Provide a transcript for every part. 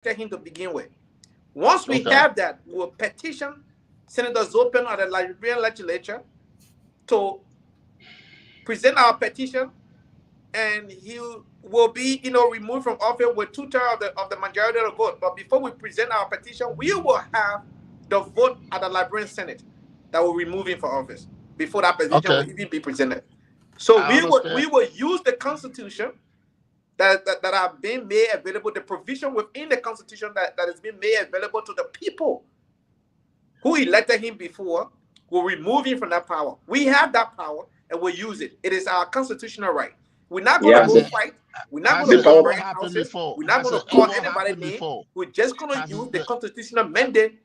him to begin with. Once we Okay. have that, we'll petition Senator Zopen of the Liberian legislature to present our petition, and he will be, removed from office with two-thirds of the majority of the vote. But before we present our petition, we will have the vote at the Liberian Senate that will remove him from office before that petition Okay. will even be presented. So I we understand. will use the Constitution that have been made available, the provision within the Constitution that has been made available to the people who elected him before, will remove him from that power. We have that power and we'll use it. It is our constitutional right. We're not going to Yeah, Has go it but fight. We're not has going the to it go power. ever burn happened houses. before? We're not Has going it to call ever anybody happened name. before? We're just going to Has use the the constitutional mandate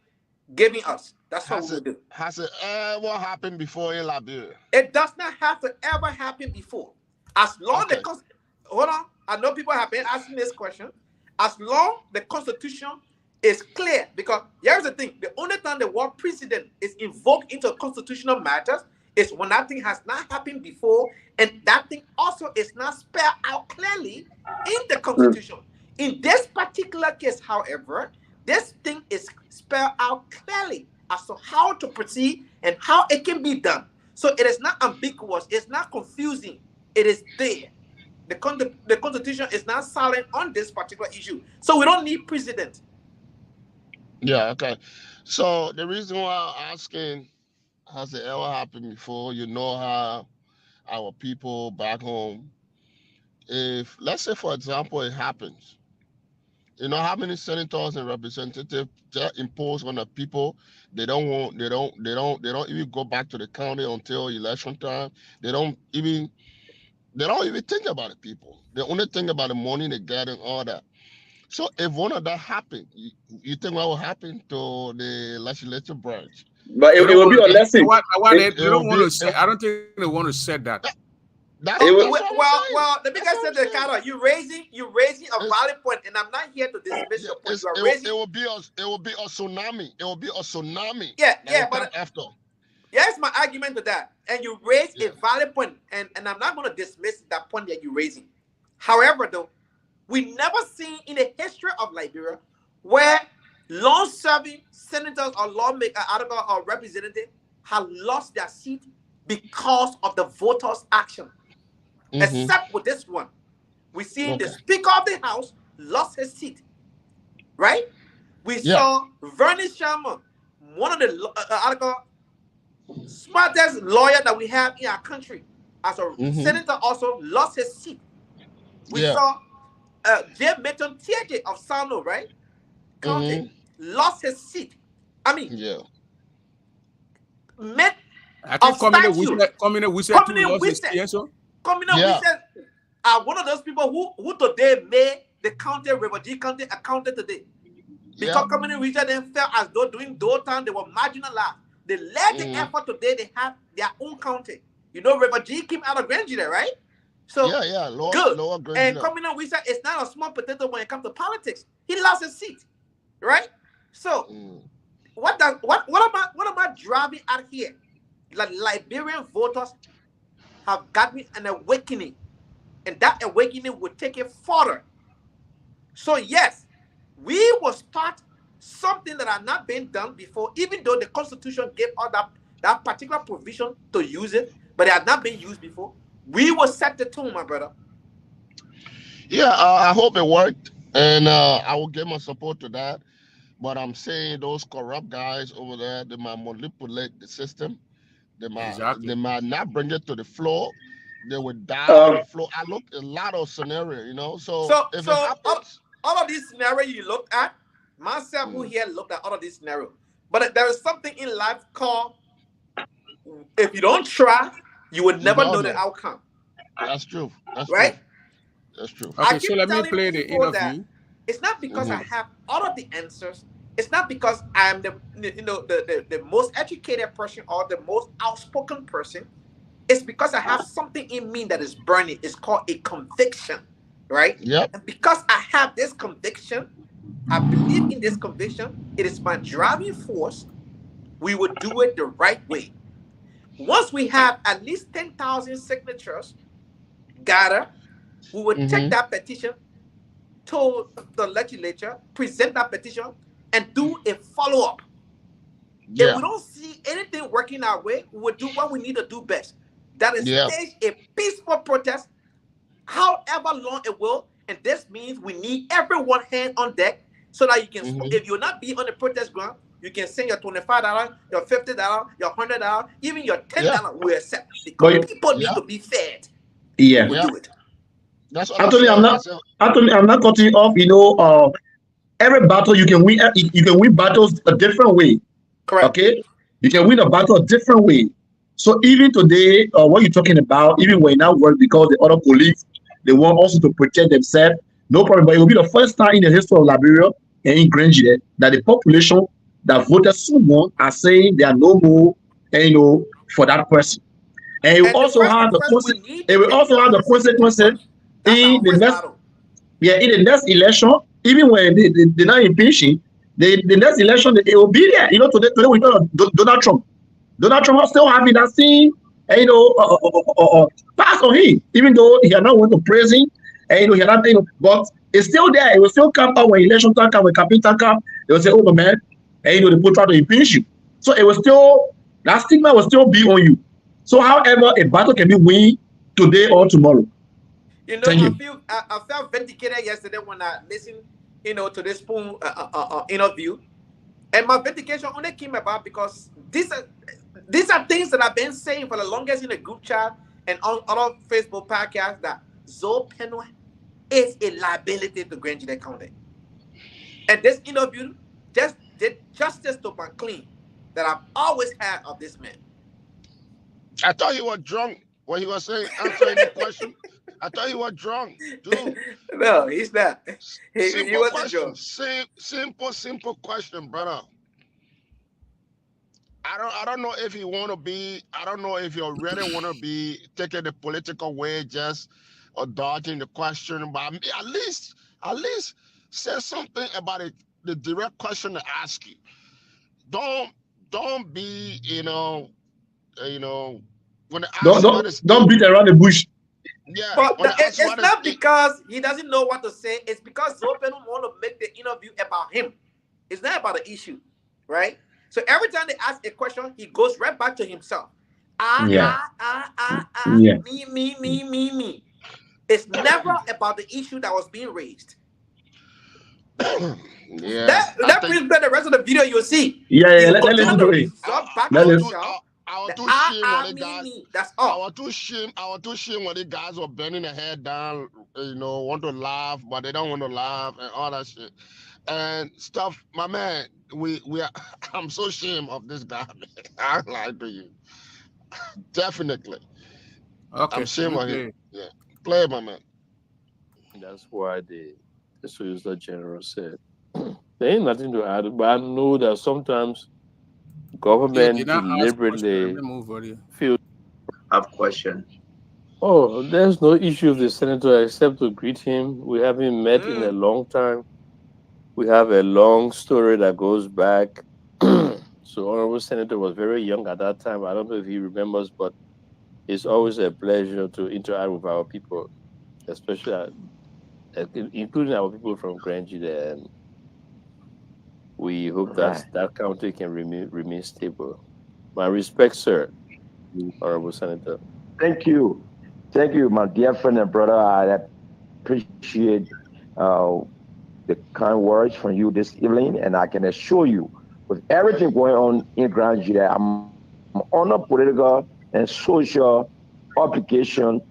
giving us. That's what we has will it do. has it ever happened before in Liberia? It does not have to ever happen before. As long Okay. hold on, I know people have been asking this question. As long the Constitution is clear, because here's the thing: the only time the word precedent is invoked into constitutional matters is when that thing has not happened before, and that thing also is not spelled out clearly in the Mm. Constitution. In this particular case, however, this thing is spelled out clearly as to how to proceed and how it can be done. So it is not ambiguous, it's not confusing, it is there. The Constitution is not silent on this particular issue. So we don't need precedent. Yeah. Okay. So the reason why I'm asking, has it ever happened before? You know how our people back home, if let's say for example it happens, you know how many senators and representatives just impose on the people. They don't want. They don't even go back to the county until election time. They don't even. They don't even think about the people. They only think about the money they get and all that. So if one of that happened, you think what will happen to the legislative branch? But They it don't will be want a to. lesson. Why It, they It don't will want be. to say? I don't think they want to set that. That, that's it will, that's what I'm saying. Well, let me That's get what to I'm the saying. Carter. You raising a It's, valid point, and I'm not here to dismiss yeah, your point. it's, You are raising, it will be a tsunami. It will be a tsunami yeah, that will yeah, come but after. here's my argument to that. And you raise Yeah. a valid point, and I'm not going to dismiss that point that you're raising. However, though, we never seen in the history of Liberia where long-serving senators or lawmakers, article or representatives have lost their seat because of the voters' action. Mm-hmm. Except with this one, we seen the Okay. Speaker of the House lost his seat, right? We Yeah. saw Vernon Sharma, one of the article smartest lawyer that we have in our country, as a Mm-hmm. senator, also lost his seat. We Yeah. saw J. Milton TJ of Sano, right? County, Mm-hmm. lost his seat. I mean, Yeah. met I of think statue. Communist we said too Coming in lost with his that. TSO. Coming in with Yeah. that are one of those people who today made the county, River G County, a county today. Yeah. Because community region then felt as though during those time they were marginalized. They led the Mm-hmm. effort today, they have their own county. You know, River G came out of Grand there, right? So Yeah. Yeah. good. Lower And Grenada. coming on, we said it's not a small potato when it comes to politics. He lost his seat, right? So Mm. what am I driving at here? Like Liberian voters have gotten an awakening, and that awakening will take it further. So yes, we will start something that had not been done before, even though the Constitution gave us that particular provision to use it, but it had not been used before. We will set the tone, my brother. Yeah. I hope it worked, and I will give my support to that. But I'm saying those corrupt guys over there, they might manipulate the system. They Exactly. might not bring it to the floor. They would die on um, the floor. I look a lot of scenario, you know. So So, if it so happens, all of these scenarios you looked at, myself who mm, here looked at all of these scenarios. But there is something in life called if you don't try, you will you never don't know the know. outcome, That's true. That's true. right? That's true. I Okay, so keep let me telling play the people that interview. it's not because I Hmm. have all of the answers. It's not because I am the most educated person or the most outspoken person. It's because I have something in me that is burning. It's called a conviction, right? Yep. And because I have this conviction, I believe in this conviction. It is my driving force. We will do it the right way. Once we have at least 10,000 signatures gathered, we will take Hmm. that petition to the legislature, present that petition, and do a follow-up. If we don't see anything working our way, we will do what we need to do best. That is stage a peaceful protest, however long it will. And this means we need everyone hand on deck so that you can, if you're not be on the protest ground, you can send your $25, your $50, your $100, even your $10 we accept. Because people need to be fed. Yeah. We do it. That's what Anthony, I'm not cutting off. You know, every battle you can win. You can win battles a different way. Correct. Okay, you can win a battle a different way. So even today, what you're talking about, even when now work because the other colleagues they want also to protect themselves, no problem. But it will be the first time in the history of Liberia and in Grenada that the population that voted someone are saying they are no more, for that person. And it will also have the consequences in the next. Yeah, in the next election, even when they're not impeaching, the next election it will be there. Today we know Donald Trump. Donald Trump is still having that same, pass on him, even though he are not going to praise him, and he are not, but it's still there. It will still come out when election time come, when campaign time come. They will say, "Oh no, man," and they will try to impeach you. So it will still, that stigma will still be on you. So, however, a battle can be won today or tomorrow. I felt vindicated yesterday when I listened, to this Spoon interview, and my vindication only came about because these are things that I've been saying for the longest in the group chat and on other Facebook podcasts that Zoe Penno is a liability to Grand Junction County. And this interview just did justice to my claim that I've always had of this man. I thought he was drunk when he was saying answering the question. I thought he was drunk, dude. No, he's not. He wasn't question. drunk. Simple question, brother. I don't know if you want to be. I don't know if you really want to be taking the political way, just or dodging the question. But at least say something about it. The direct question to ask you. Don't be when the don't beat around the bush. Yeah, but it's not because he doesn't know what to say. It's because Zoe Penno want to make the interview about him. It's not about the issue, right? So every time they ask a question, he goes right back to himself. Me. It's never about the issue that was being raised. Yeah. That brings back the rest of the video you'll see. Yeah. Let listen to it. I was too ashamed when the guys. That's all. I was too ashamed when the guys were bending their head down, want to laugh, but they don't want to laugh and all that shit and stuff. My man, I'm so ashamed of this guy. I lied to you. Definitely. Okay. I'm ashamed of him. Yeah. Play it, my man. That's why the Solicitor General said there ain't nothing to add, but I know that sometimes government deliberately feel. I have a question. Oh, there's no issue with the senator except to greet him. We haven't met in a long time. We have a long story that goes back. So Honorable Senator was very young at that time. I don't know if he remembers, but it's always a pleasure to interact with our people, especially including our people from Grand Junction. And we hope that that county can remain stable. My respect, sir, Honorable Senator. Thank you, my dear friend and brother. I appreciate the kind words from you this evening, and I can assure you, with everything going on in Grand Junction, I'm on a political and social obligation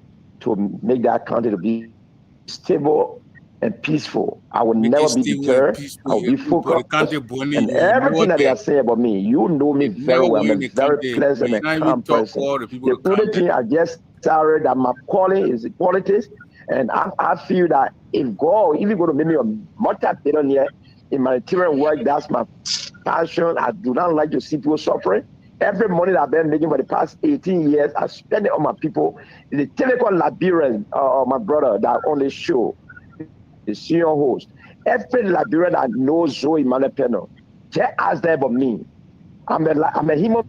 to make that county to be stable and peaceful. I will never be deterred. I will be focused. And everything that they are saying about me, you know me very well. I'm a very pleasant and calm person. The only thing I just started that my calling is politics. And I feel that if God, if you're going to make me a multi-billionaire in humanitarian work, that's my passion. I do not like to see people suffering. Every money that I've been making for the past 18 years, I spend it on my people. The Telecom Liberian, my brother, that on the show, the senior host. Every Liberian that knows Zoe Penno, just ask them about me. I'm a human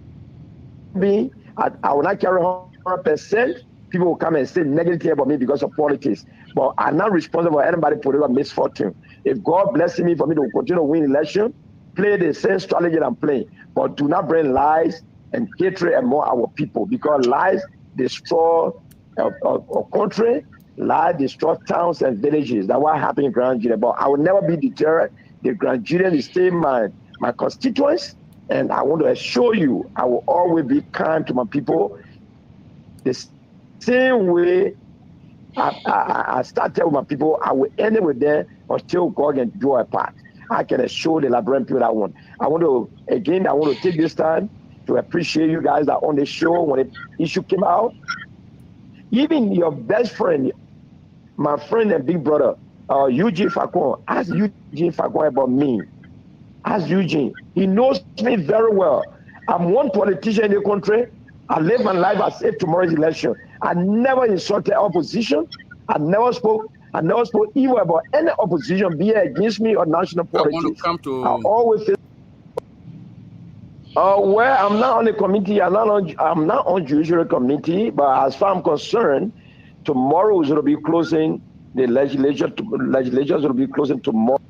being. I will not carry 100%. People will come and say negative about me because of politics. but I'm not responsible for anybody for a misfortune. If God blesses me for me to continue to win election, play the same strategy I'm playing, but do not bring lies and hatred among our people, because lies destroy our country, lies destroy towns and villages. That's what happened in Grand Nigeria. But I will never be deterred. The Grand Nigeria is still my constituents, and I want to assure you, I will always be kind to my people. The same way I started with my people, I will end it with them until God can do a part. I can assure the Liberian people that one. I want to take this time to appreciate you guys that on the show when the issue came out. Even your best friend, my friend and big brother, Eugene Facon, ask Eugene Facon about me. Ask Eugene. He knows me very well. I'm one politician in the country. I live my life as if tomorrow's election. I never insulted opposition. I never spoke evil about any opposition, be it against me or national politics. I always say, well, I'm not on the committee. I'm not on judiciary committee, but as far as I'm concerned, tomorrow is going to be closing the legislature. Legislatures will be closing tomorrow.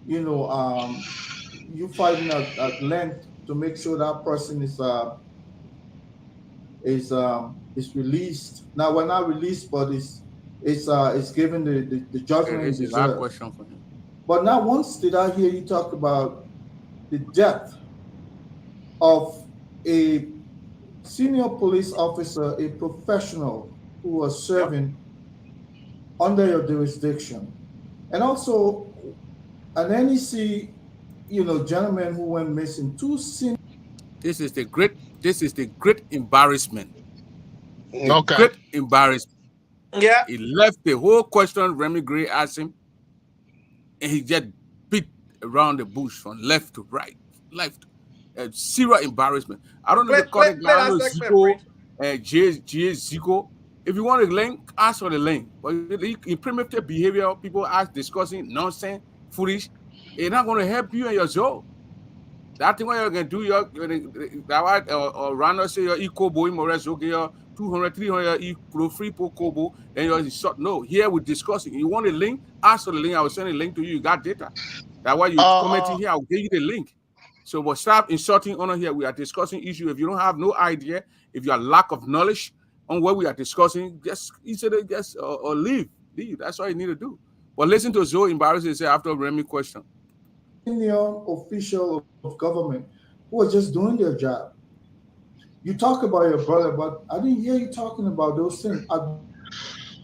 You know, you fighting at length to make sure that person is released. Now, we're not released, but it's given the judgment. It's a hard question for him. But not once did I hear you talk about the death of a senior police officer, a professional who was serving under your jurisdiction, and also an NEC, gentleman who went missing. This is the great embarrassment. Okay. Great embarrassment. Yeah. He left the whole question Remy Gray asked him, and he just beat around the bush from left to right. Zero embarrassment. I don't know the correct Zico, Zico. If you want a link, ask for the link. But in primitive behavior, people ask discussing nonsense, foolish. It's not going to help you and your soul. That thing what you're going to do, or Randall say your e-kobo, Morris, okay, your 200, 300 e-free kobo, then you're short. No, here we're discussing. You want a link? Ask for the link. I will send a link to you. You got data. That's why you're commenting here. I'll give you the link. So, but stop insulting honor here. We are discussing issue. If you don't have no idea, if you have lack of knowledge on what we are discussing, just or leave. That's all you need to do. But listen to Zoe embarrassing say after Remy question. Senior official of government who are just doing their job. You talk about your brother, but I didn't hear you talking about those things. Are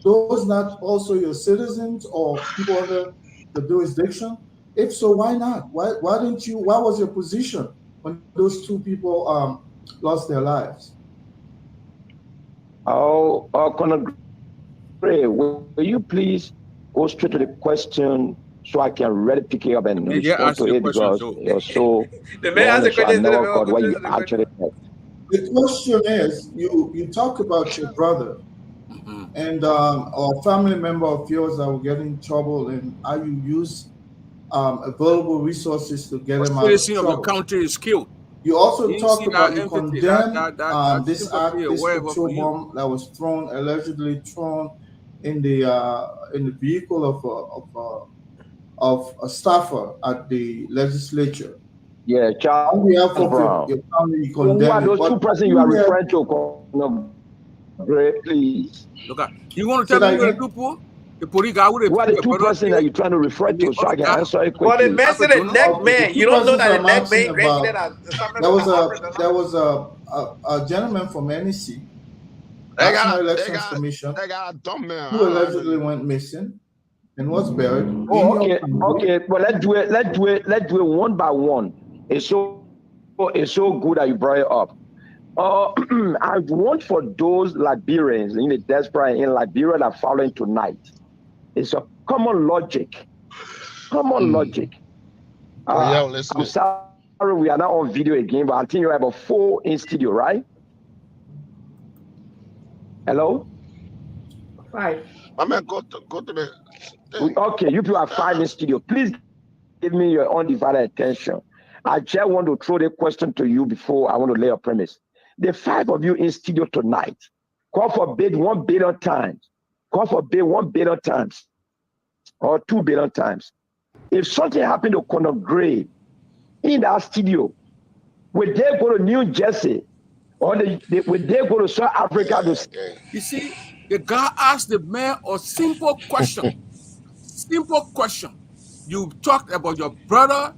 those not also your citizens or people under the jurisdiction? If so, why not? Why was your position when those two people lost their lives? Conor Gray, will you please go straight to the question so I can really pick it up and respond to it, because you're so the man has a question. What you actually said. The question is, you talk about your brother and a family member of yours that will get in trouble, and how you use available resources to get him out of trouble. Of the country is killed. You also talk about you condemn this petrol bomb that was allegedly thrown in the vehicle of a staffer at the legislature. Yeah, Charles Brown. Your family condemned those two persons you are referring to? Great, please. Look, you want to tell me what to do, Paul? What are the two persons that you're trying to refer to so I can answer it quickly? Well, the man said the neck man. You don't know that the neck man. There was a gentleman from NEC, National Elections Commission, they got a dumb man who allegedly went missing and was buried. Okay. Well, let's do it one by one. It's so good that you brought it up. I want for those Liberians in the diaspora in Liberia that are following tonight. It's a common logic. Logic. I'm sorry we are not on video again, but I think you have a 4 in studio, right? Hello? 5. I mean, go to the. Okay, you people have 5 in studio. Please give me your undivided attention. I just want to throw the question to you before I want to lay a premise. The 5 of you in studio tonight, God forbid 1 billion times, call for bail 1 billion times or 2 billion times. If something happened to Conor Gray in that studio, would they go to New Jersey or would they go to South Africa? You see, the guy asked the man a simple question. Simple question. You talked about your brother,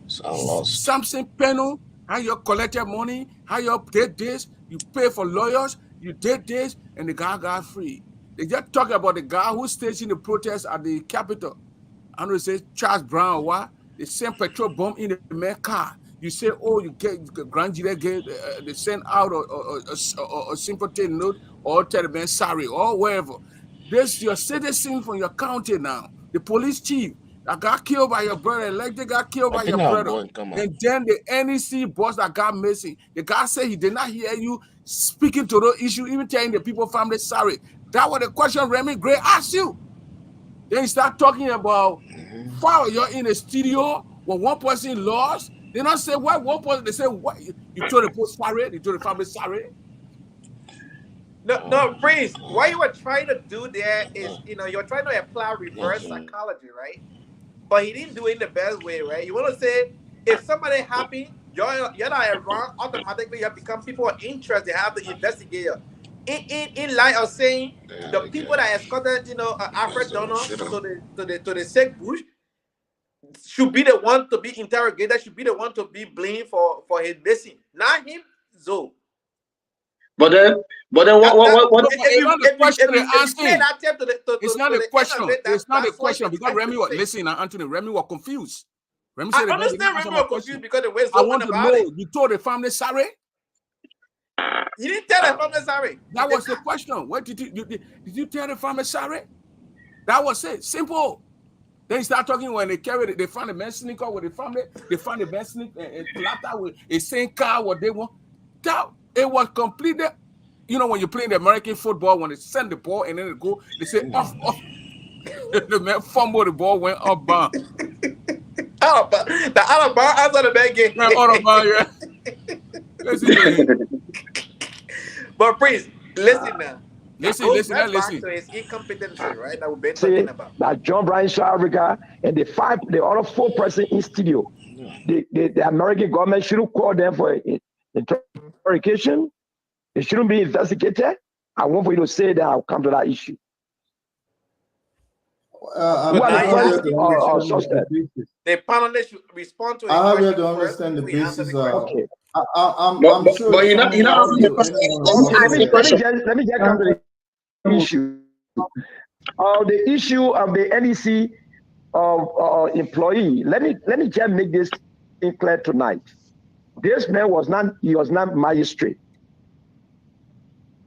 Samson Peno, how you collected money, how you did this, you pay for lawyers, you did this, and the guy got free. They just talk about the guy who staged in the protest at the Capitol. I know they say Charles Brown, what? They send petrol bomb in the man's car. You say, oh, you get grand jury they send out a sympathy note or tell the man sorry or wherever. This your citizen from your county now. The police chief that got killed by your brother, elected got killed by your brother. And then the NEC boss that got missing. The guy said he did not hear you speaking to those issues, even telling the people family sorry. That was the question Remy Gray asked you. Then you start talking about while you're in a studio when one person lost. They not say why one person. They say what you told the post sorry. You told the family sorry. No, Prince. What you were trying to do there is, you're trying to apply reverse psychology, right? But he didn't do it in the best way, right? You want to say if somebody happy, you're not around, automatically you become people of interest. They have to investigate you. In light of saying the people that escorted, Alfred Donald to the sick bush should be the one to be interrogated, should be the one to be blamed for his missing, not him, Zoe. But then what? It's not a question. It's not a question because Remy was listening. Anthony, Remy was confused. Remy said, I understand Remy was confused because the way I want to know. You told the family sorry. You didn't tell the family sorry. That was the question. What did you tell the family sorry? That was it. Simple. Then you start talking when they carried it. They found the man sneaker with the family. They found the man sneaker and plata with a same car. What they want. That it was completely. When you play in the American football, when they send the ball and then it go, they say off. The man fumbled the ball, went up bound. The out of bound after the bad game. Out of bound, yeah. Listen. But Prince, listen now. Listen. To his incompetency, right? That we've been talking about. That John Bryan, South Africa, and the other 4 person in studio. The American government shouldn't call them for interrogation. It shouldn't be investigated. I want for you to say that I'll come to that issue. The panelists should respond to it. I have yet to understand the basis. Okay. I'm sure. But you're not answering the question. Let me get come to the issue. The issue of the NEC employee. Let me just make this clear tonight. This man was not magistrate.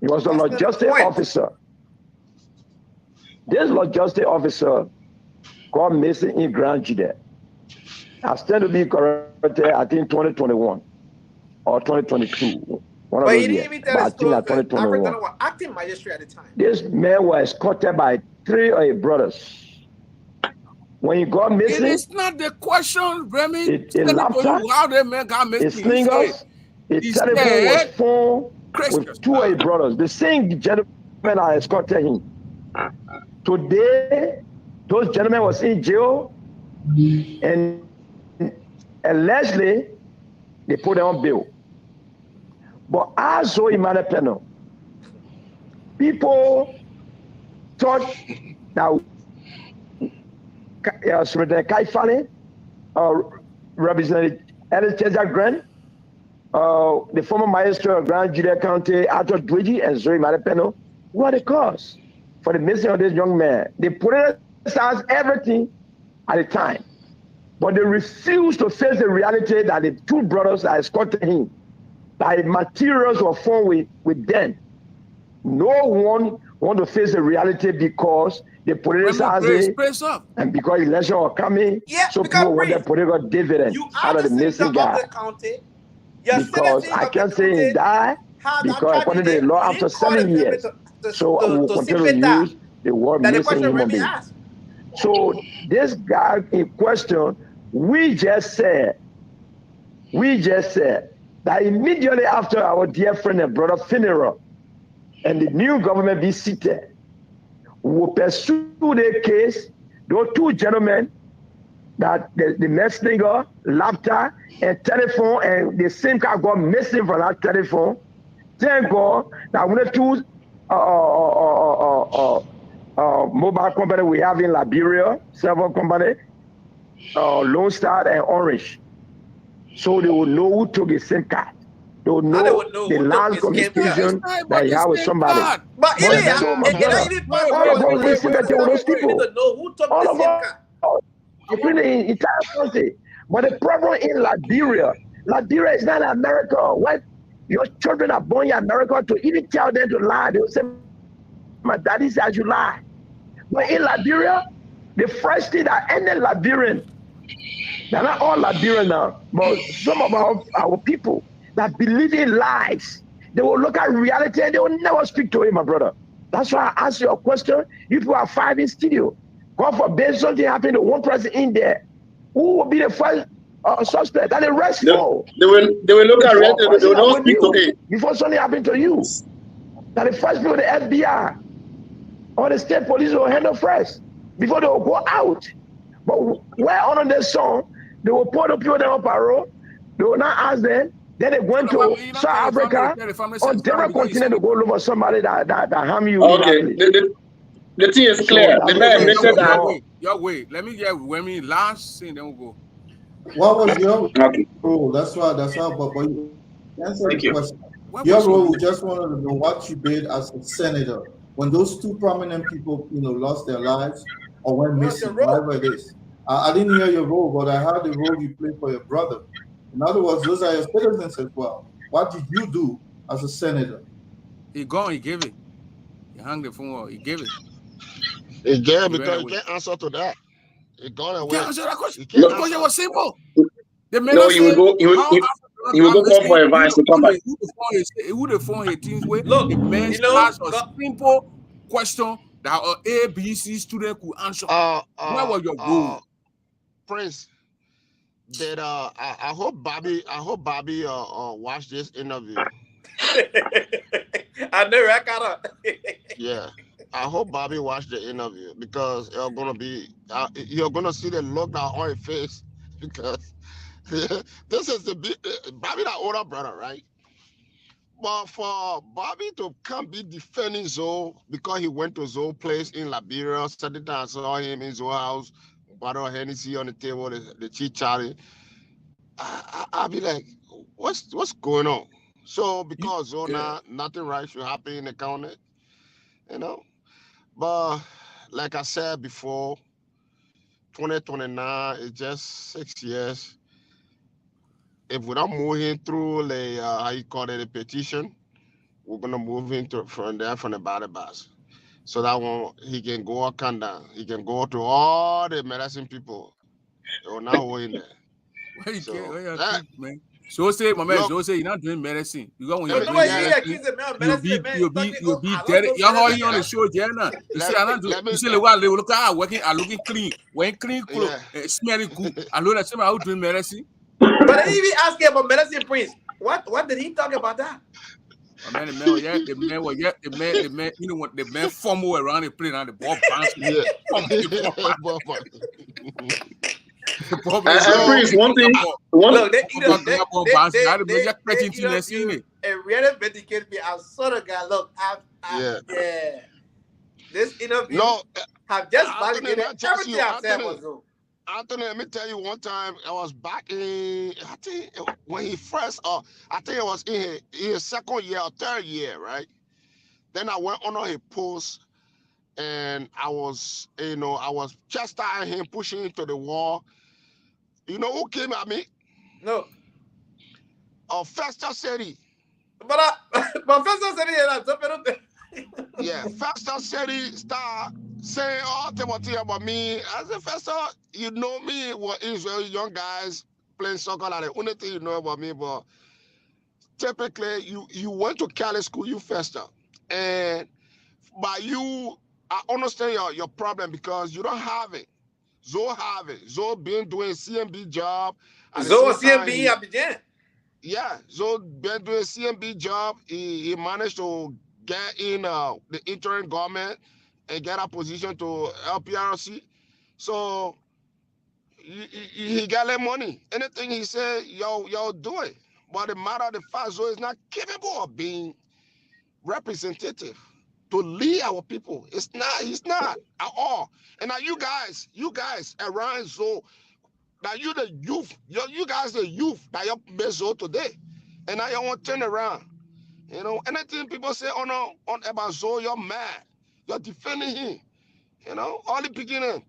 He was a logistic officer. This logistic officer got missing in Grand Jude. I stand to be corrected, I think 2021 or 2022. But he didn't even tell the story. Alfred Donald was acting magistrate at the time. This man was escorted by 3 of his brothers. When he got missing, it is not the question, Remy. How the man got missing? His fingers, his telephone was phone with 2 of his brothers. The same gentleman I escorted him. Today, those gentlemen was in jail, and allegedly they put them on bail. But as so Emmanuel Peno, people thought that Kai Fale, Representative Elizabeth Grant, the former Maestro of Grand Jude County, Arthur Dweji, and Zoe Maripeno, were the cause for the missing of this young man. They politicized everything at the time, but they refused to face the reality that the 2 brothers that escorted him, that materials were found with them. No one want to face the reality because they politicized it, and because election was coming, so people want their political dividend out of the missing guy. Because I can't say he died, because according to the law, after 7 years, so I will continue to use the word missing human being. So this guy in question, we just said that immediately after our dear friend and brother funeral, and the new government be seated, We will pursue the case. Those two gentlemen, that the messenger, laptop, and telephone, and the SIM card got missing from that telephone. Thank God that when the two mobile company we have in Liberia, several company, Lone Star and Orange. So they will know who took the SIM card. They will know the last communication that you have with somebody. But even listen to those people. Know who took the SIM card. The entire country. But the problem in Liberia is not America. When your children are born in America, to even tell them to lie, they will say, my daddy said you lie. But in Liberia, the first thing that ended Liberian, they're not all Liberian now, but some of our people that believe in lies, they will look at reality and they will never speak to him, my brother. That's why I asked you a question. You people are 5 in studio. God forbid something happened to one person in there. Who will be the first suspect? And the rest go. They will look at reality. They will not speak to him. Before something happened to you. That the first people, the FBI or the state police will handle first before they will go out. But where on the song, they will put the people there on parole. They will not ask them. Then they went to South Africa on different continent to go look for somebody that harm you. Okay. The thing is clear. The man mentioned that. Your way. Let me get Remy last thing, then we'll go. What was your role? That's why. But you answer the question. Your role, we just wanted to know what you did as a senator when those two prominent people, lost their lives or went missing, whatever it is. I didn't hear your role, but I heard the role you played for your brother. In other words, those are your citizens as well. What did you do as a senator? He gone. He gave it. He hung the phone. He gave it. He gave it because he can't answer to that. He gone away. Can't answer that question. The question was simple. The man he will go call for advice to come back. Who the phone he teams with? Look, the man asked a simple question that an ABC student could answer. What was your role? Prince, that I hope Bobby watched this interview. I know I got up. Yeah. I hope Bobby watched the interview because you're gonna see the look now on his face because this is Bobby, the older brother, right? But for Bobby to come be defending Zoe because he went to Zoe's place in Liberia, Saturday time I saw him in Zoe's house, bottle of Hennessy on the table, the chit-chatting. I'll be like, what's going on? So because Zoe nothing right should happen in the county, But like I said before, 2029 is just 6 years. If we don't move him through the petition, we're gonna move him from the ballot box. So that one he can go up and down. He can go to all the medicine people. They will not hold him there. Man. So say, my man, so say you're not doing medicine. You go when you're doing medicine, you'll be dead. You're already on the show, Jenna. You say, I'm not doing. You say, look at working, I'm looking clean. When clean, smelling good. I know that some are doing medicine. But he be asking about medicine, Prince. What did he talk about that? Man, the man, you know what? The man fumble around the plane and the ball bouncing. Prince, one thing. Look, they really vindicate me. I'm sort of guy. Look, this interview have just validated everything I've said was Zoe. Anthony, let me tell you one time, I was back in, I think when he first, I think it was in his second year or third year, right? Then I went on his post and I was just starting him, pushing him to the wall. You know who came at me? No. Festus said he. But Festus said he. Yeah, Festus said he start saying all things about me. I said, Festus, you know me, what Israel young guys playing soccer, like the only thing you know about me, but typically you went to Cali school, you Festus. And by you, I understand your problem because you don't have it. Zoe have it. Zoe been doing CMB job. Zoe CMB Abidjan. Yeah, Zoe been doing CMB job. He managed to get in the interim government and get a position to LPRC. So he got that money. Anything he said, y'all do it. But the matter of the fact, Zoe is not capable of being representative to lead our people. It's not. He's not at all. And now you guys around Zoe, now you the youth, you guys the youth that you met Zoe today, and now you want to turn around. You know, anything people say on about Zoe, you're mad. You're defending him. You know, all the beginning.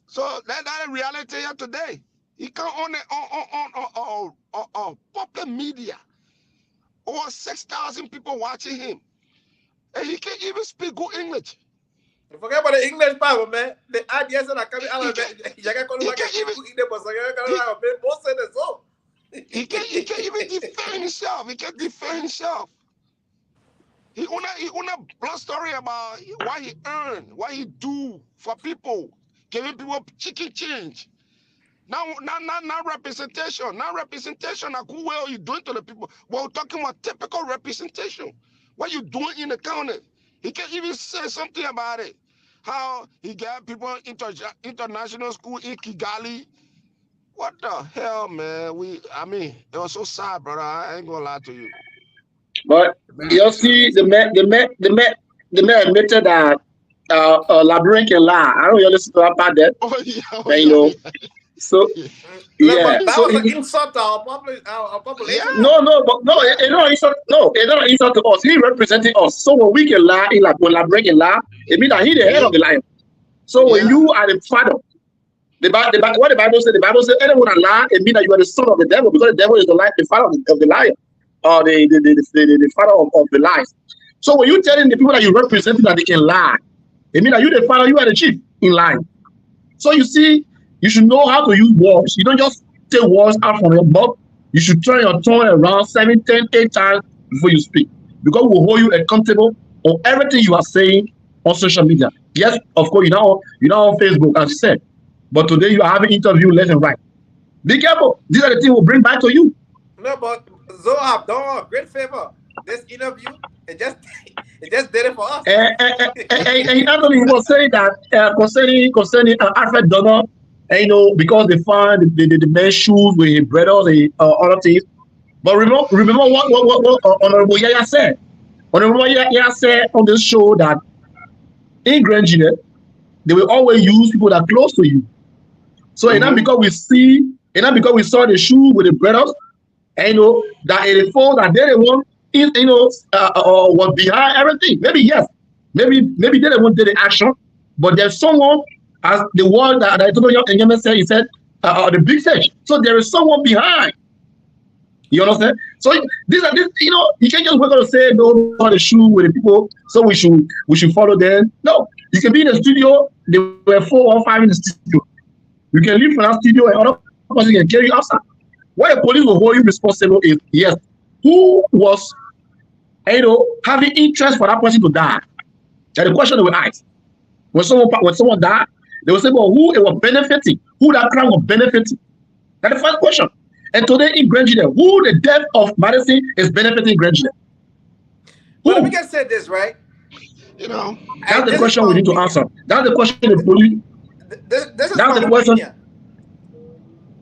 So that's the reality here today. He come on popular media. Over 6,000 people watching him. And he can't even speak good English. Forget about the English part, man. The ideas that are coming out of it. He can't even defend himself. He can't defend himself. He wanna blood story about what he earned, what he do for people, giving people chicken change. Now representation. Now representation. Like who well you doing to the people? We're talking about typical representation. What you doing in the county? He can't even say something about it. How he got people international school in Kigali. What the hell, man? I mean, it was so sad, brother. I ain't gonna lie to you. But you see, the man admitted that Labyrinth can lie. I don't know you listen to that part there. You know. So yeah, but that was an insult to our population. Yeah. No, but no, it's not insult. No, it's not an insult to us. He representing us. So when we can lie, when Labyrinth can lie, it means that he the head of the lion. So when you are the father, what the Bible said, anyone that lie, it means that you are the son of the devil, because the devil is the father of the lion, or the father of the lies. So when you telling the people that you represent that they can lie, it means that you the father, you are the chief in lying. So you see, you should know how to use words. You don't just take words out from your mouth. You should turn your tongue around 7, 10, 8 times before you speak, because we'll hold you accountable on everything you are saying on social media. Yes, of course, you're not on Facebook, as you said, but today you are having interview left and right. Be careful. These are the things we'll bring back to you. No, but Zoe have done a great favor. This interview, it just did it for us. And Anthony was saying that concerning Alfred Donner, you know, because they find the men's shoes with his brothers and other things. But remember what Honorable Yaya said. Honorable Yaya said on this show that in Grand Gine, they will always use people that are close to you. So and not because we saw the shoe with the brothers, and you know that it fall that they want, you know, was behind everything. Maybe yes, maybe they didn't want the action, but there's someone, as the word that I told you, and Yemen said, he said the big fish. So there is someone behind. You understand? So these are you know, you can't just wake up and say no on the shoe with the people, so we should follow them. No, you can be in the studio. There were 4 or 5 in the studio. You can leave from that studio and other person can carry you outside. What the police will hold you responsible is, yes, who was, you know, having interest for that person to die? That's the question they will ask. When someone died, they will say, well, who it was benefiting? Who that crime was benefiting? That's the first question. And today in Grand Gine, who the death of Madison is benefiting Grand Gine? Well, we can say this, right? You know, that's the question we need to answer. That's the question the police. This is that's the question. Opinion.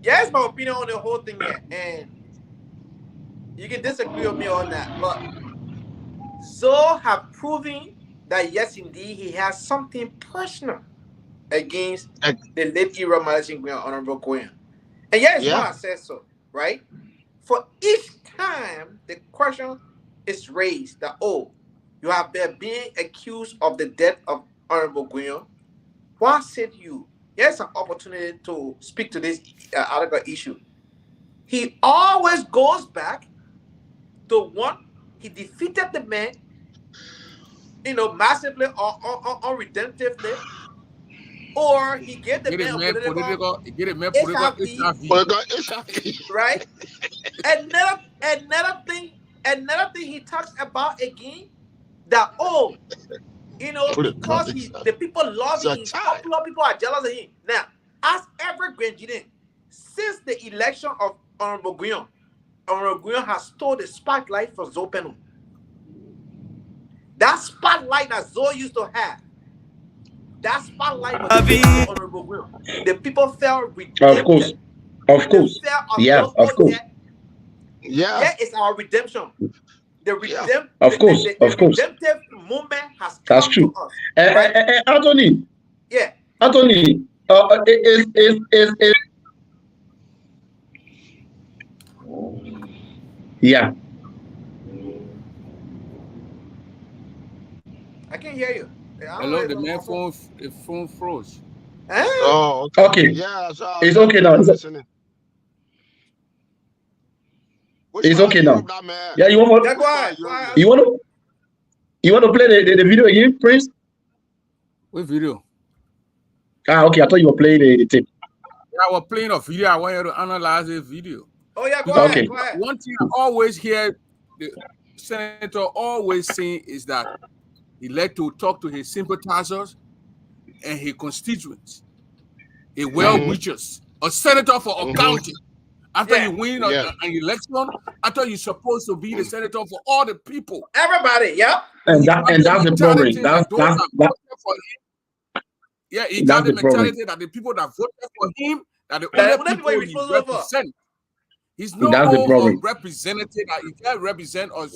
Yeah, it's my opinion on the whole thing here, and you can disagree with me on that, but Zoe have proven that yes, indeed, he has something personal against the late era Madison Graham, Honorable Goyen. And yes, why I said so, right? For each time the question is raised that, oh, you have been being accused of the death of Honorable Goyen, why said you? Here's an opportunity to speak to this article issue. He always goes back to one, he defeated the man, you know, massively or unredemptively, or he gave the man political HIV, right? Another thing he talks about again, that, oh, you know, because the people love him, popular people are jealous of him. Now, as every Grand Gine, since the election of Honorable Goyen has stole the spotlight for Zoe Penum. That spotlight that Zoe used to have, that spotlight was Honorable Will. The people felt redempted. Of course. Yeah, of course. Yeah, it's our redemption. The redemption. Of course. Redemptive moment has That's come true. to us. Right? Anthony. Yeah. Anthony. Yeah. I can hear you. Hello, the man phone froze. Oh, okay. Yeah, so it's okay now. It's okay now. Yeah, you want to play the video again, Prince? What video? Okay. I thought you were playing the tape. Yeah, I was playing a video. I want you to analyze the video. Oh yeah, go ahead. One thing I always hear the senator always saying is that he like to talk to his sympathizers and his constituents, his well-wishers. A senator for a county. After you win an election, after you're supposed to be the senator for all the people. Everybody, yeah. And that's the problem. He got the mentality that the people that voted for him, that the only people he represents. He's no more representative that he can represent or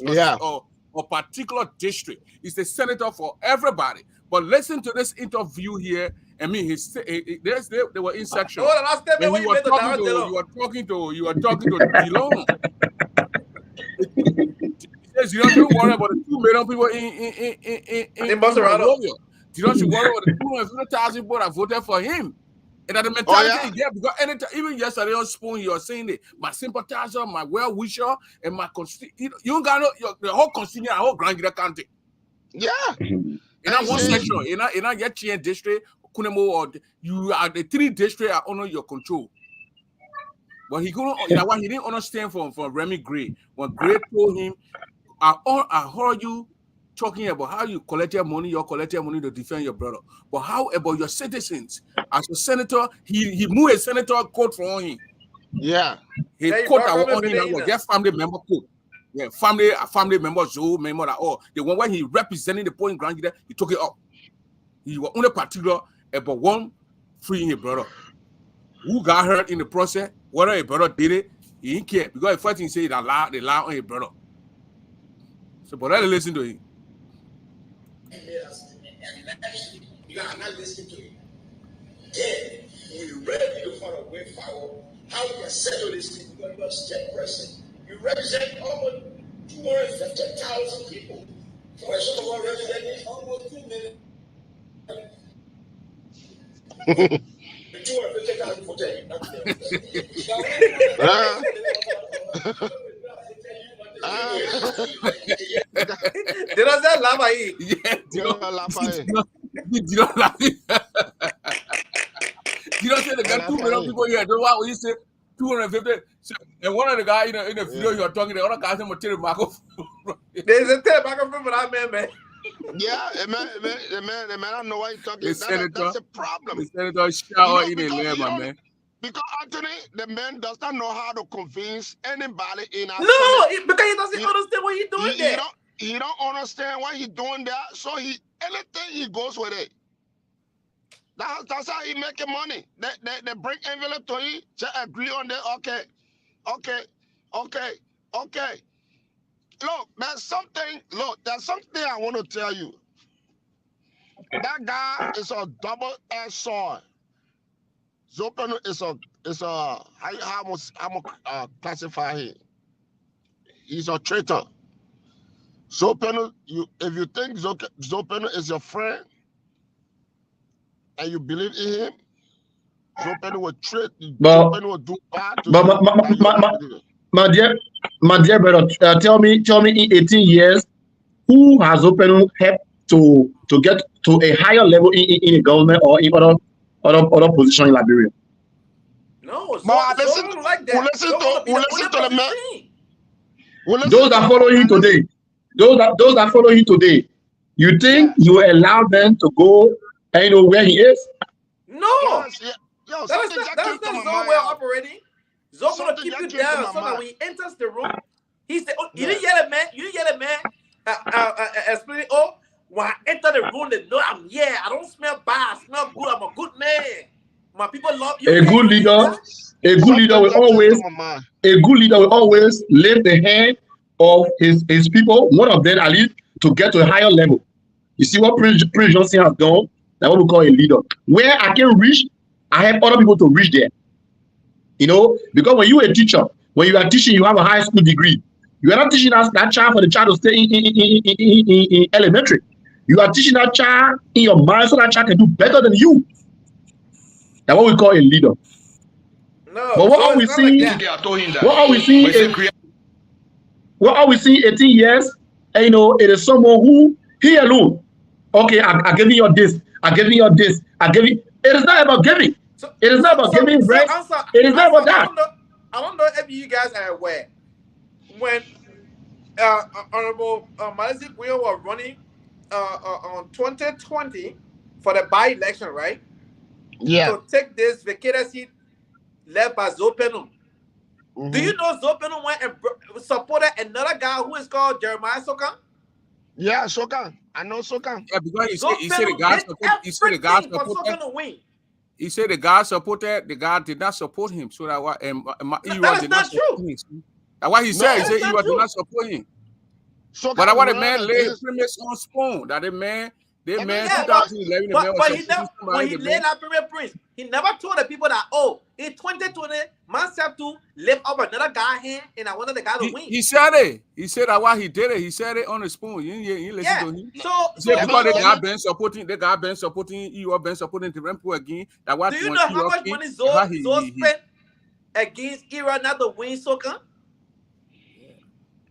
particular district. He's the senator for everybody. But listen to this interview here. I mean, they were in section. You were talking to Dillon. He says, don't worry about the 2 million people in Monterrey. You don't worry about the 200,000 people that voted for him. And that the mentality he get, because anytime, even yesterday on Spoon, you were saying that my sympathizer, my well-wisher, and my constituent, you got the whole constituent, the whole Grand County. Yeah. In that one section, in that Yetien district, Kunemo, or you are the 3 districts are under your control. But he didn't understand from Remy Gray. When Gray told him, I heard you talking about how you collect your money to defend your brother. But how about your citizens? As a senator, he moved a senator code for him. Yeah. He code that was on him was just family member code. Yeah, family member, Zoe, member that all. The one when he represented the point Grand, he took it up. He was only particular about one freeing his brother. Who got hurt in the process, whether his brother did it, he didn't care. Because the first thing he said, they lie on his brother. So, but let's listen to him. You are not listening to him. Then, when you read the part of way forward, how you can settle this thing, because you are state president. You represent almost 250,000 people. For someone representing almost 2 million. 250,000 for them. Did I say Lafayette? Yeah, Did not laugh. You don't say the guy 2 million people here. Don't why you say 250. And one of the guys in the video you are talking, the other guy said material microphone. There's a tape microphone for that man. Yeah, the man, I don't know why he's talking. That's a problem. The senator shower in the lab, man. Because Anthony, the man does not know how to convince anybody in our Senate. Because he doesn't understand what he's doing there. He don't understand what he's doing there. So anything he goes with it. That's how he making money. They bring envelope to him, to agree on that. Okay. Look, there's something I want to tell you. That guy is a double-edged sword. Zopenu is a how much classify him? He's a traitor. Zopenu, if you think Zopenu is your friend and you believe in him, Zopenu will treat. Zopenu will do bad to you. My dear brother, tell me in 18 years, who has Zopenu helped to get to a higher level in the government or in other position in Liberia? No, listen to the man. Those that follow you today, those that follow you today, you think you will allow them to go and know where he is? No, Yo, that's not Zoe well operating. Zoe gonna keep you down so that when he enters the room, he didn't yell at man. You didn't yell at man. Explaining, When I enter the room, they know I'm here. I don't smell bad. I smell good. I'm a good man. My people love you. A good leader will always lift the hand of his people, one of them at least, to get to a higher level. You see what Prince Johnson has done? That's what we call a leader. Where I can reach, I help other people to reach there. You know, because when you are a teacher, when you are teaching, you have a high school degree. You are not teaching that child for the child to stay in elementary. You are teaching that child in your mind so that child can do better than you. That's what we call a leader. No, but what are we seeing? What are we seeing? What are we seeing? 18 years, and you know, it is someone who he alone. Okay, I give you this. I give you this. I give you. It is not about giving. It is not about giving bread. It is not about that. I don't know if you guys are aware when Honorable Malachi Guyo was running on 2020 for the by-election, right? Yeah. To take this vacated seat left by Zopenu. Do you know Zopenu went and supported another guy who is called Jeremiah Sokan? Yeah, Sokan. I know Sokan. Yeah, because he said the guy supported. He said the guy supported. The guy did not support him. So that why that is not true. That's why he said. He said he did not support him. So but I want a man lay premise on spoon that the man. They man 2011. When he laid that premier prince, he never told the people that, oh, in 2020, myself to lift up another guy hand and I wanted the guy to win. He said it. He said that why he did it. He said it on the spoon. You listen to him. So because the guy been supporting, you have been supporting the people again. That do you know how much money Zoe spent against Ira not to win Sokan?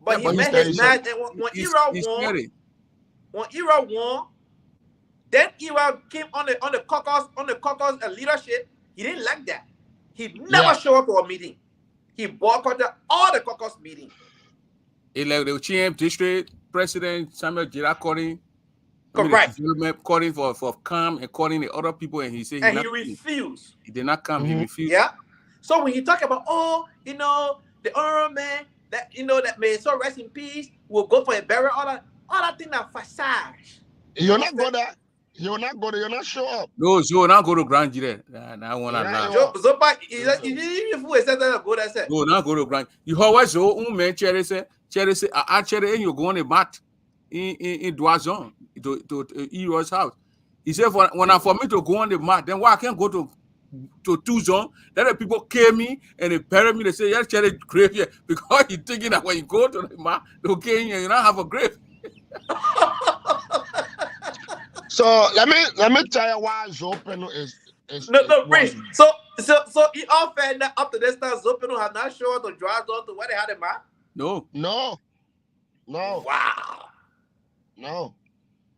But he met his match, and when Ira won, then Ira came on the caucus leadership. He didn't like that. He never showed up to a meeting. He boycotted all the caucus meetings. He like the chief district president Samuel Gira calling, correct, calling for come and calling the other people, and he said he refused. He did not come. He refused. Yeah. So when he talk about the honorable man that may so rest in peace will go for a burial, all that thing that facade. You're not good at. You're not go to. You're not show up. No, so not go to Grand Jire. I want to lie. So, but if we said that, go there. No, not go to Grand. You always so man cherry say actually you go on the mat in Doison to Ero's house. He said when for me to go on the mat, then why I can't go to Tucson? Then the people came me and they buried me. They say yes, cherry grave here because he thinking that when you go to the mat, okay, you don't have a grave. So let me tell you why Zopenu is no Prince. So he all fair that up to this time Zopenu have not shown to drive on to where they had him at? No. Wow. No.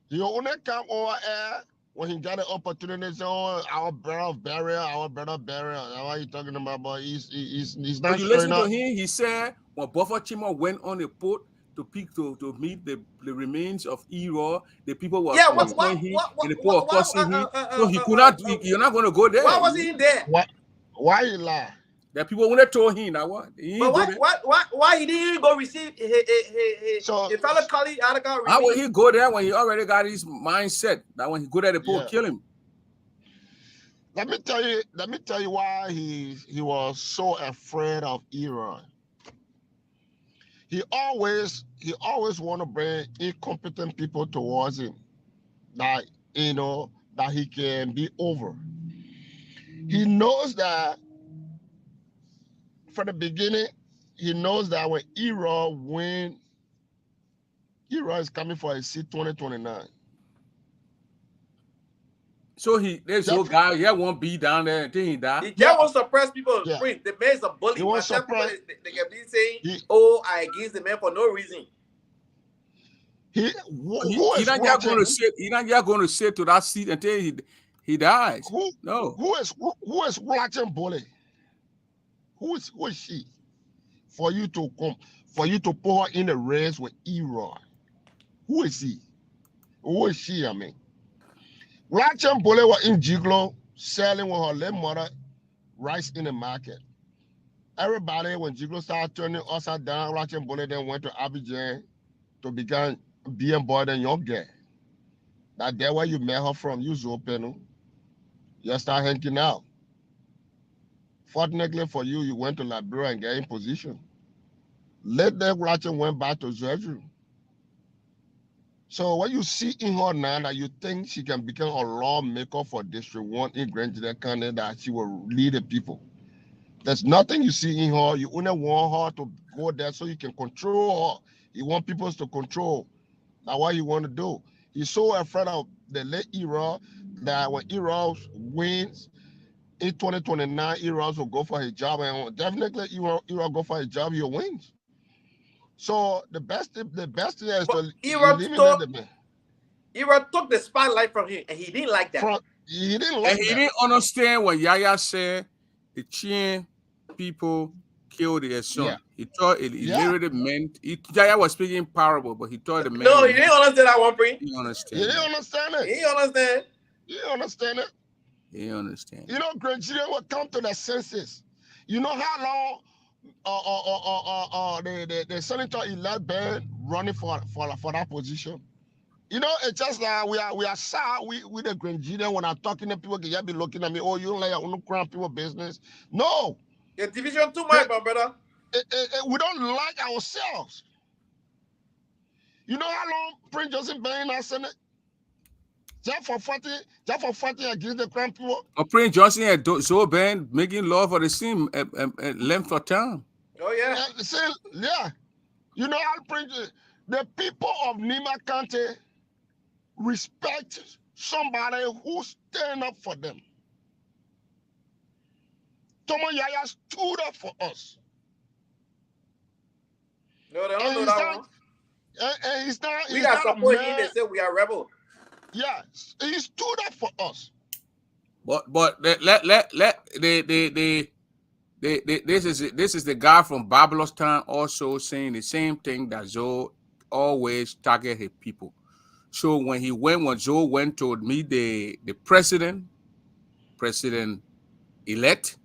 He only come over here when he got an opportunity to say, oh, our brother burial. That's what you talking about, but he's not. When you listen to him, he said when Buffer Chima went on the boat to meet the remains of Ero, the people were him, and the people were cursing him. So he could not. You're not going to go there. Why was he there? Why he lie? The people wouldn't told him that what. Why he didn't go receive his fellow colleague? How would he go there when he already got his mindset that when he go there, the people kill him? Let me tell you why he was so afraid of Ero. He always want to bring incompetent people towards him, that that he can be over. He knows that from the beginning. He knows that when Ero win, Ero is coming for a seat 2029. So there's no guy. He won't be down there until he die. He just wants to suppress people. The man is a bully. They can be saying, I against the man for no reason. He's not just going to sit to that seat until he dies. Who is watching bully? Who is she? For you to put her in the race with Ero. Who is he? Who is she? I mean. Rachel Bole was in Jiglo selling with her late mother rice in the market. Everybody, when Jiglo started turning upside down, Rachel Bole then went to Abidjan to begin being boy and young girl. That there where you met her from, you open, you start hanging out. Fortunately for you, you went to Liberia and get in position. Later, Rachel went back to Zedru. So what you see in her now, that you think she can become a lawmaker for District 1 in Grand Junction County, that she will lead the people. There's nothing you see in her. You only want her to go there so you can control her. You want people to control. That's what you want to do. He's so afraid of the late era that when Era wins in 2029, Era will go for his job, and definitely Era go for his job, he'll win. So the best thing is to eliminate the man. Era took the spotlight from him, and he didn't like that. He didn't like that. He didn't understand when Yaya said the Chin people killed their son. Yeah. He thought it literally meant Yaya was speaking parable, but he thought it meant. No, he didn't understand that one, Prince. He didn't understand. He didn't understand it. He didn't understand. He didn't understand it. He didn't understand. You know, Gregorian will come to the senses. You know how long the senator-elect been running for that position. You know, it's just like we are sad. We the Gregorian, when I'm talking to people, they be looking at me. Oh, you don't like your crown people business. No. The division too much, my brother. We don't like ourselves. You know how long Prince Johnson been in our Senate? Just for fighting against the crown people. Prince Johnson had so been making law for the same length of time. Oh yeah. Yeah. You know how Prince, the people of Nima County respect somebody who stand up for them. Tomo Yaya stood up for us. No, they don't do that one. And he's not. We got support him. They say we are rebel. Yeah, he stood up for us. But this is the guy from Babylon's time also saying the same thing, that Zoe always target his people. So when Zoe went to meet the president elect,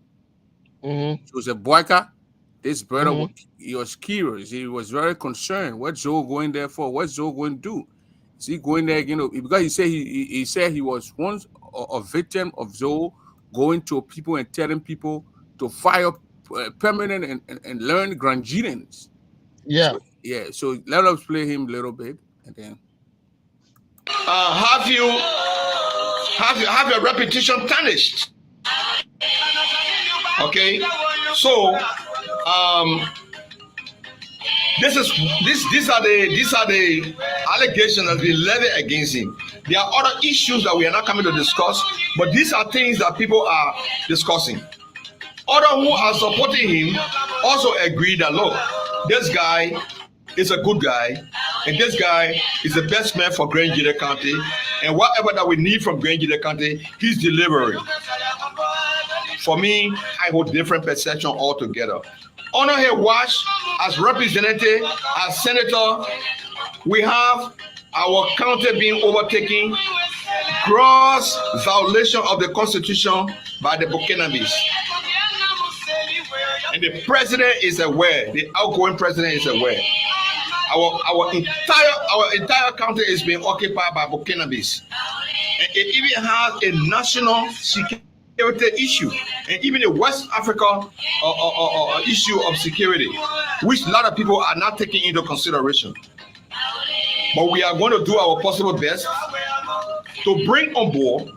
Joseph Boyka, this brother he was curious. He was very concerned. What's Zoe going there for? What's Zoe going to do? Is he going there, because he said he was once a victim of Zoe going to people and telling people to fire permanent and learn Grangians. Yeah. So let us play him a little bit and then. Have your reputation tarnished? Okay, so these are the allegations that have been levied against him. There are other issues that we are not coming to discuss, but these are things that people are discussing. Others who are supporting him also agree that, look, this guy is a good guy, and this guy is the best man for Grand Junction County, and whatever that we need from Grand Junction County, he's delivering. For me, I hold different perception altogether. Honor here, watch as representative, as senator, we have our county being overtaken, gross violation of the Constitution by the Burkinabes. And the president is aware, the outgoing president is aware. Our entire county is being occupied by Burkinabes. And it even has a national security issue, and even a West Africa issue of security, which a lot of people are not taking into consideration. But we are going to do our possible best to bring on board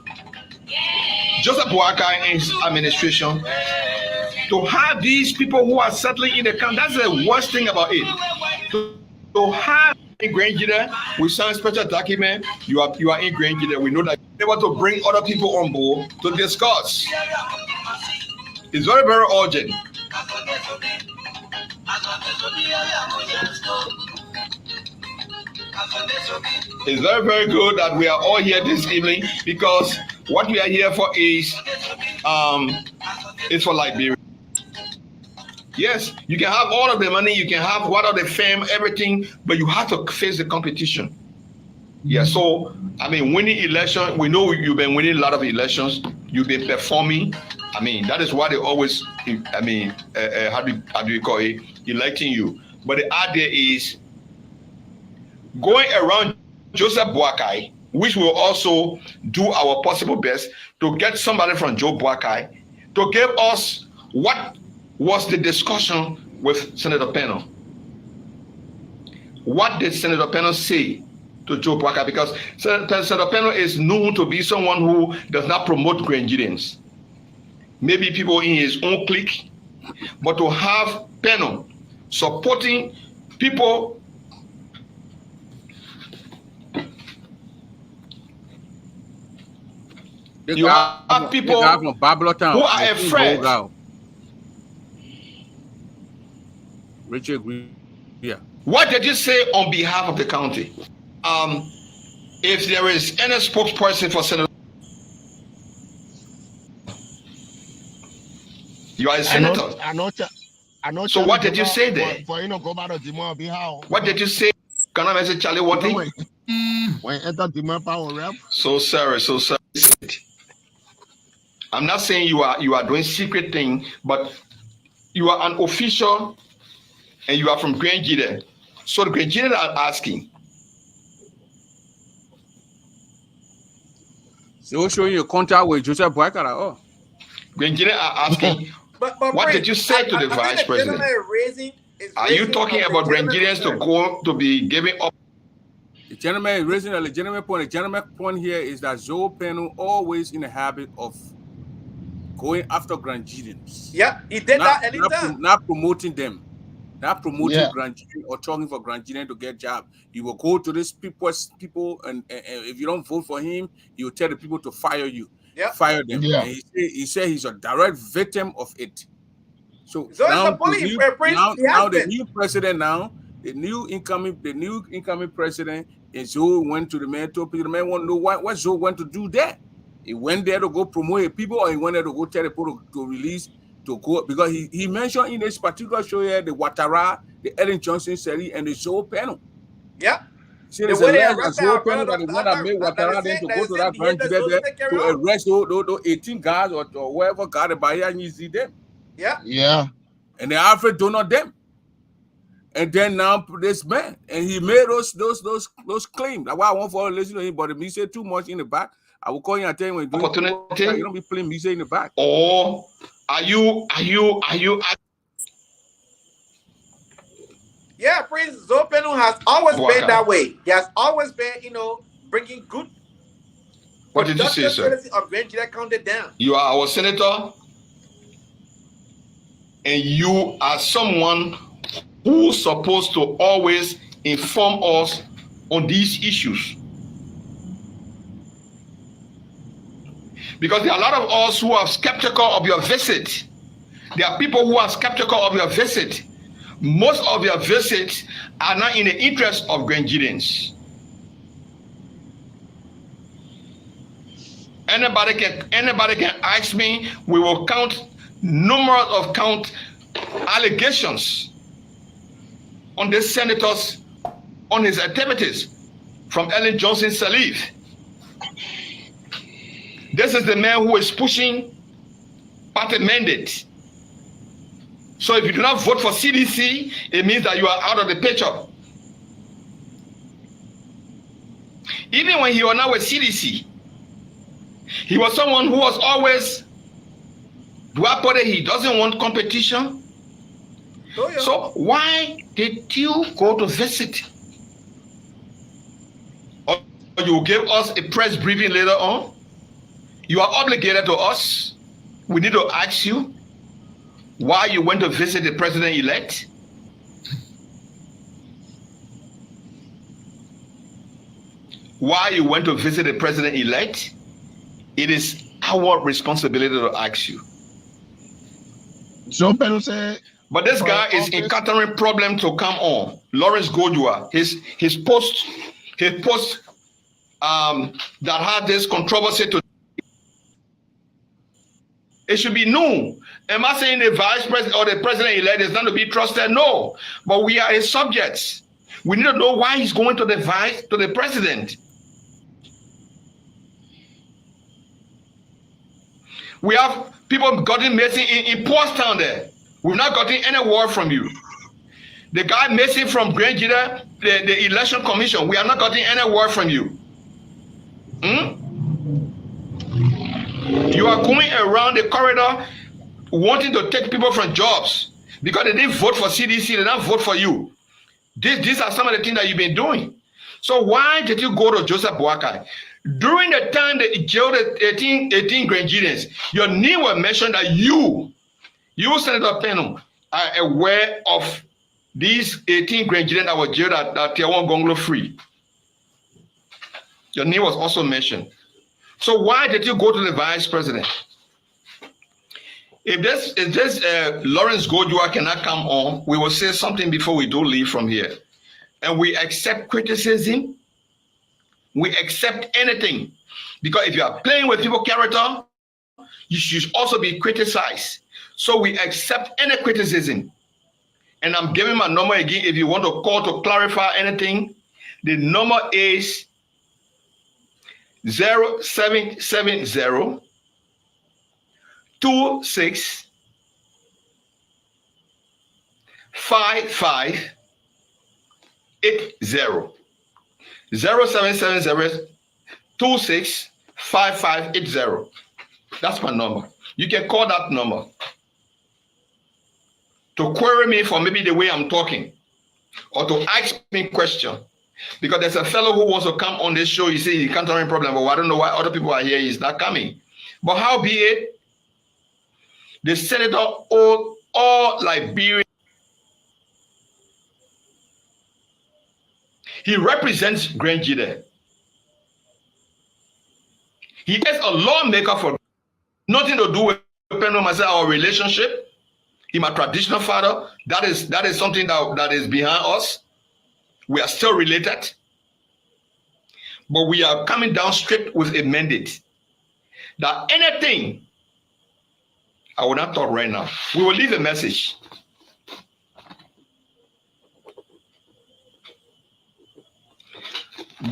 Joseph Boyka and his administration to have these people who are settling in the country. That's the worst thing about it. To have in Grand Junction, we sign special document. You are in Grand Junction. We know that they want to bring other people on board to discuss. It's very, very urgent. It's very, very good that we are all here this evening, because what we are here for is for Liberia. Yes, you can have all of the money, you can have what of the fame, everything, but you have to face the competition. Yeah, so I mean, winning election, we know you've been winning a lot of elections, you've been performing. I mean, that is why they always, how do you call it, electing you. But the idea is going around Joseph Boyka which will also do our possible best to get somebody from Joe Boakai to give us what was the discussion with Senator Peno. What did Senator Peno say to Joe Boakai? Because Senator Peno is known to be someone who does not promote Grenjirians. Maybe people in his own clique, but to have Peno supporting people you have people who are afraid. Richard, yeah. What did you say on behalf of the county? If there is any spokesperson for Senator, you are a senator. I know. So what did you say there? What did you say? Can I message Charlie Watty? So sorry. I'm not saying you are doing secret thing, but you are an official and you are from Grenjide. So the Grenjide are asking. So showing your contact with Joseph Boakai. Oh, Grenjide are asking. But what did you say to the vice president? Are you talking about Grenjirians to be giving up? The gentleman is raising a legitimate point. The legitimate point here is that Joe Peno always in the habit of going after Grenjirians. Yeah, he did that anytime. Not promoting them. Not promoting Grenjirians or talking for Grenjirians to get job. He will go to these people and if you don't vote for him, he will tell the people to fire you. Yeah. Fire them. Yeah. And he said he's a direct victim of it. So now, the new president the new incoming president is Joe went to the man, told people the man want to know what Joe went to do there. He went there to go promote people, or he went there to go tell the people to release, to go, because he mentioned in this particular show here the Ouattara, the Ellen Johnson series, and the Joe Panel. Yeah. See, there's a Joe Panel that the one that made Ouattara then to go to that branch to arrest those 18 guys or whoever got the Bahia and you see them. Yeah. Yeah. And the Alfred donor them. And then now this man, and he made those claims. That's why I want for to listen to him, but if he say too much in the back, I will call you and tell you when you don't be playing music in the back. Or are you? Yeah, Prince Joe Peno has always been that way. He has always been, bringing good. What did you say, sir? Of Grenjide County down. You are our senator, and you are someone who's supposed to always inform us on these issues. Because there are a lot of us who are skeptical of your visit. There are people who are skeptical of your visit. Most of your visits are not in the interest of Grenjirians. Anybody can ask me. We will count numerous of allegations on the senators, on his activities, from Ellen Johnson Sirleaf. This is the man who is pushing party mandate. So if you do not vote for CDC, it means that you are out of the picture. Even when he was not with CDC, he was someone who was always, he doesn't want competition. Oh, yeah. So why did you go to visit? Or you will give us a press briefing later on? You are obligated to us. We need to ask you why you went to visit the president-elect. Why you went to visit the president-elect? It is our responsibility to ask you. So Peno said, but this guy is encountering problem to come on. Lawrence Godua, his post that had this controversy to. It should be known. Am I saying the vice president or the president-elect is not to be trusted? No, but we are his subjects. We need to know why he's going to the president. We have people gotten missing in Portstown there. We've not gotten any word from you. The guy missing from Grenjide, the election commission, we have not gotten any word from you. You are going around the corridor wanting to take people from jobs because they didn't vote for CDC, they didn't vote for you. These are some of the things that you've been doing. So why did you go to Joseph Boakai? During the time they jailed 18 Grenadians, your name was mentioned that you, Senator Peno, are aware of these 18 Grenadians that were jailed at Tiawan Gonglo Free. Your name was also mentioned. So why did you go to the vice president? If this Lawrence Godua cannot come on, we will say something before we do leave from here. And we accept criticism. We accept anything. Because if you are playing with people's character, you should also be criticized. So we accept any criticism. And I'm giving my number again. If you want to call to clarify anything, the number is 0770 26 55 80 0770 26 5580. That's my number. You can call that number to query me for maybe the way I'm talking or to ask me a question. Because there's a fellow who wants to come on this show. You see, he can't have any problem. But I don't know why other people are here. He's not coming. But how be it, the senator all Liberian. He represents Grenjide. He is a lawmaker for nothing to do with our relationship. He's my traditional father. That is something that is behind us. We are still related. But we are coming down straight with a mandate that anything, I will not talk right now. We will leave a message.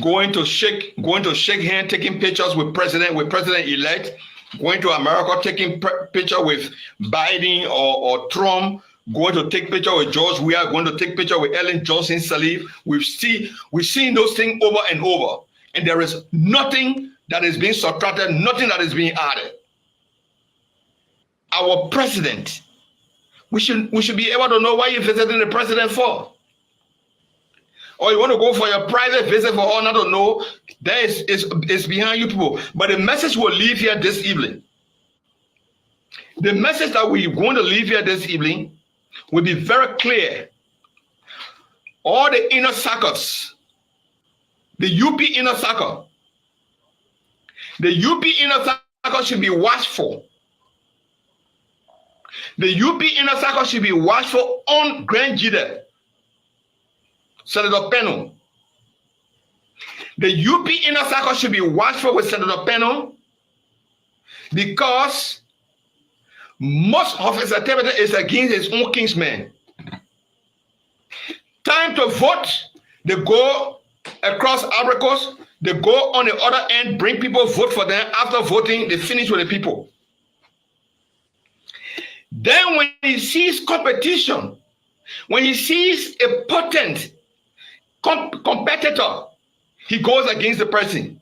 Going to shake hands, taking pictures with president-elect, going to America, taking picture with Biden or Trump, going to take picture with George. We are going to take picture with Ellen Johnson Sirleaf. We've seen those things over and over, and there is nothing that is being subtracted, nothing that is being added. Our president, we should be able to know why you're visiting the president for. Or you want to go for your private visit for all, not to know, that is behind you people. But the message we'll leave here this evening, the message that we're going to leave here this evening will be very clear. All the inner circles, the UP inner circle, should be watchful. The UP inner circle should be watchful on Grenjide. Senator Peno. The UP inner circle should be watchful with Senator Peno because most of his activity is against his own kinsmen. Time to vote, they go across Abricos, they go on the other end, bring people, vote for them. After voting, they finish with the people. Then when he sees competition, when he sees a potent competitor, he goes against the person.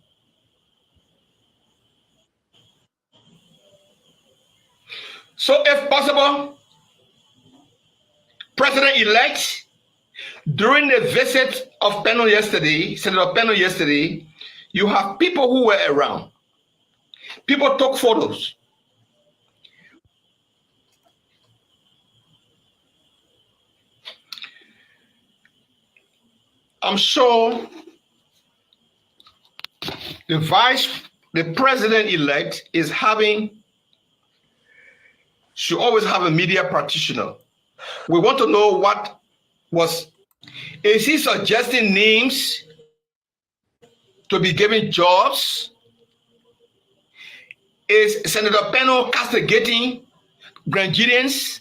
So if possible, President-elect, during the visit of Peno yesterday, Senator Peno yesterday, you have people who were around. People took photos. I'm sure the president-elect should always have a media practitioner. We want to know is he suggesting names to be given jobs? Is Senator Peno castigating Grenjadians?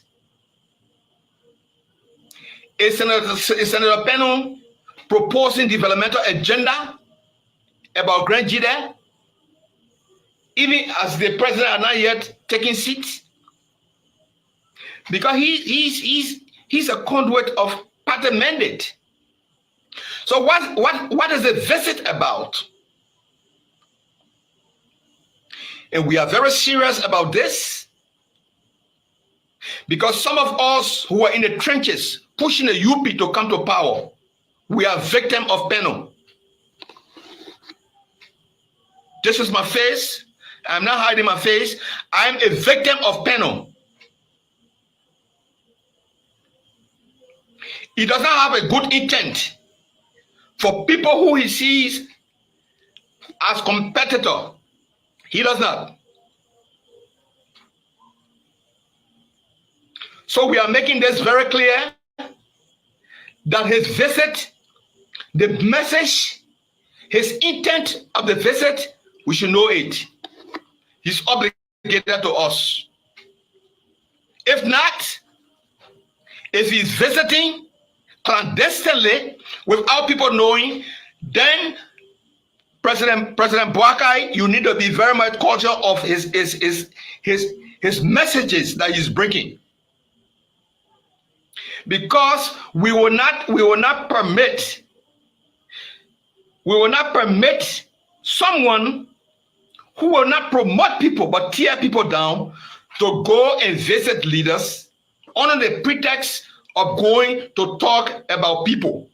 Is Senator Peno proposing developmental agenda about Grenjide, even as the president are not yet taking seats? Because he's a conduit of party mandate. So what is the visit about? And we are very serious about this because some of us who are in the trenches pushing the UP to come to power, we are victim of Peno. This is my face. I'm not hiding my face. I'm a victim of Peno. He does not have a good intent for people who he sees as competitor. He does not. So we are making this very clear that his visit, the message, his intent of the visit, we should know it. He's obligated to us. If not, if he's visiting clandestinely without people knowing, then President Boakai, you need to be very much cautious of his messages that he's bringing, because we will not permit someone who will not promote people but tear people down to go and visit leaders under the pretext of going to talk about people.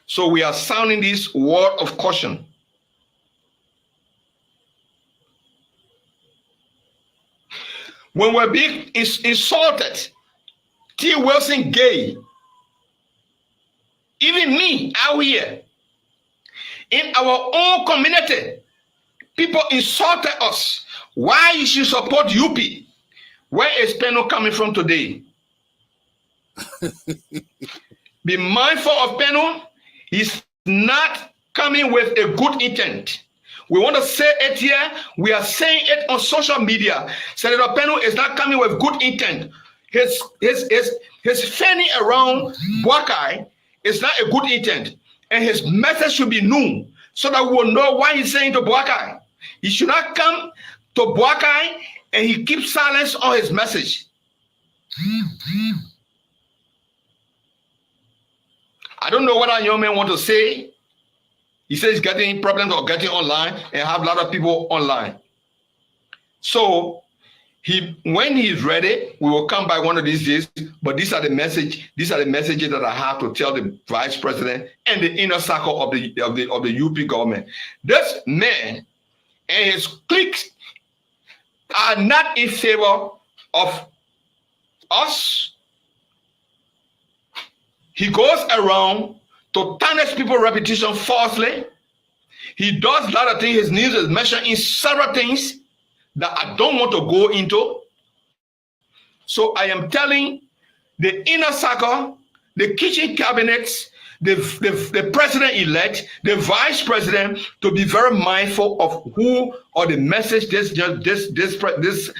So we are sounding this word of caution. When we're being insulted, T. Wilson Gay, even me out here, in our own community, people insulted us. Why you should support UP? Where is Peno coming from today? Be mindful of Peno. He's not coming with a good intent. We want to say it here. We are saying it on social media. Senator Peno is not coming with good intent. His fanning around Boakai is not a good intent. And his message should be known so that we will know why he's saying to Boakai. He should not come to Boakai and he keeps silence on his message. I don't know what our young man want to say. He says he's getting problems or getting online and have a lot of people online. So when he's ready, we will come by one of these days. But these are the messages that I have to tell the vice president and the inner circle of the UP government. This man and his cliques are not in favor of us. He goes around to tarnish people's reputation falsely. He does a lot of things. His news is mentioned in several things that I don't want to go into. So I am telling the inner circle, the kitchen cabinets, the president-elect, the vice president, to be very mindful of who or the message this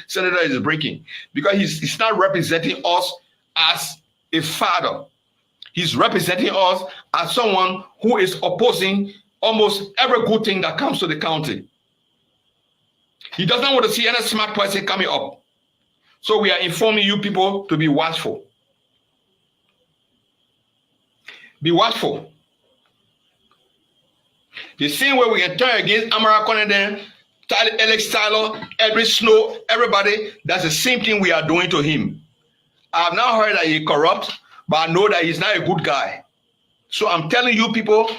senator is bringing, because he's not representing us as a father. He's representing us as someone who is opposing almost every good thing that comes to the county. He does not want to see any smart person coming up. So we are informing you people to be watchful. Be watchful. The same way we can turn against Amara Conenden, Alex Tyler, Edwin Snow, everybody, that's the same thing we are doing to him. I have not heard that he's corrupt, but I know that he's not a good guy. So I'm telling you people,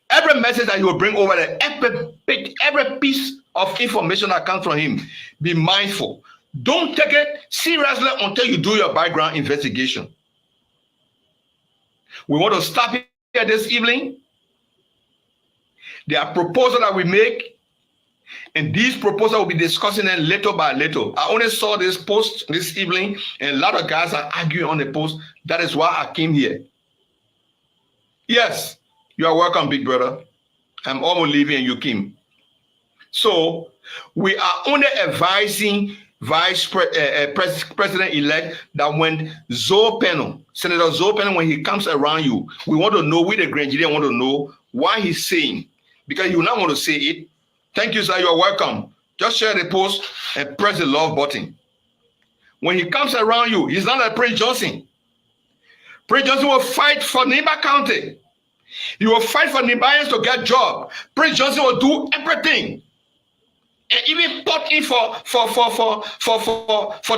every message that he will bring over there, every piece of information that comes from him, be mindful. Don't take it seriously until you do your background investigation. We want to stop here this evening. There are proposals that we make, and these proposals will be discussing them little by little. I only saw this post this evening, and a lot of guys are arguing on the post. That is why I came here. Yes, you are welcome, big brother. I'm almost leaving and you came. So we are only advising President-elect that when Zoe Peno, Senator Zoe Peno, when he comes around you, we want to know, we the Grand Jury want to know why he's saying, because you not want to say it. Thank you, sir. You are welcome. Just share the post and press the love button. When he comes around you, he's not like Prince Johnson. Prince Johnson will fight for Nimba County. He will fight for Nimbayans to get a job. Prince Johnson will do everything. and even put in for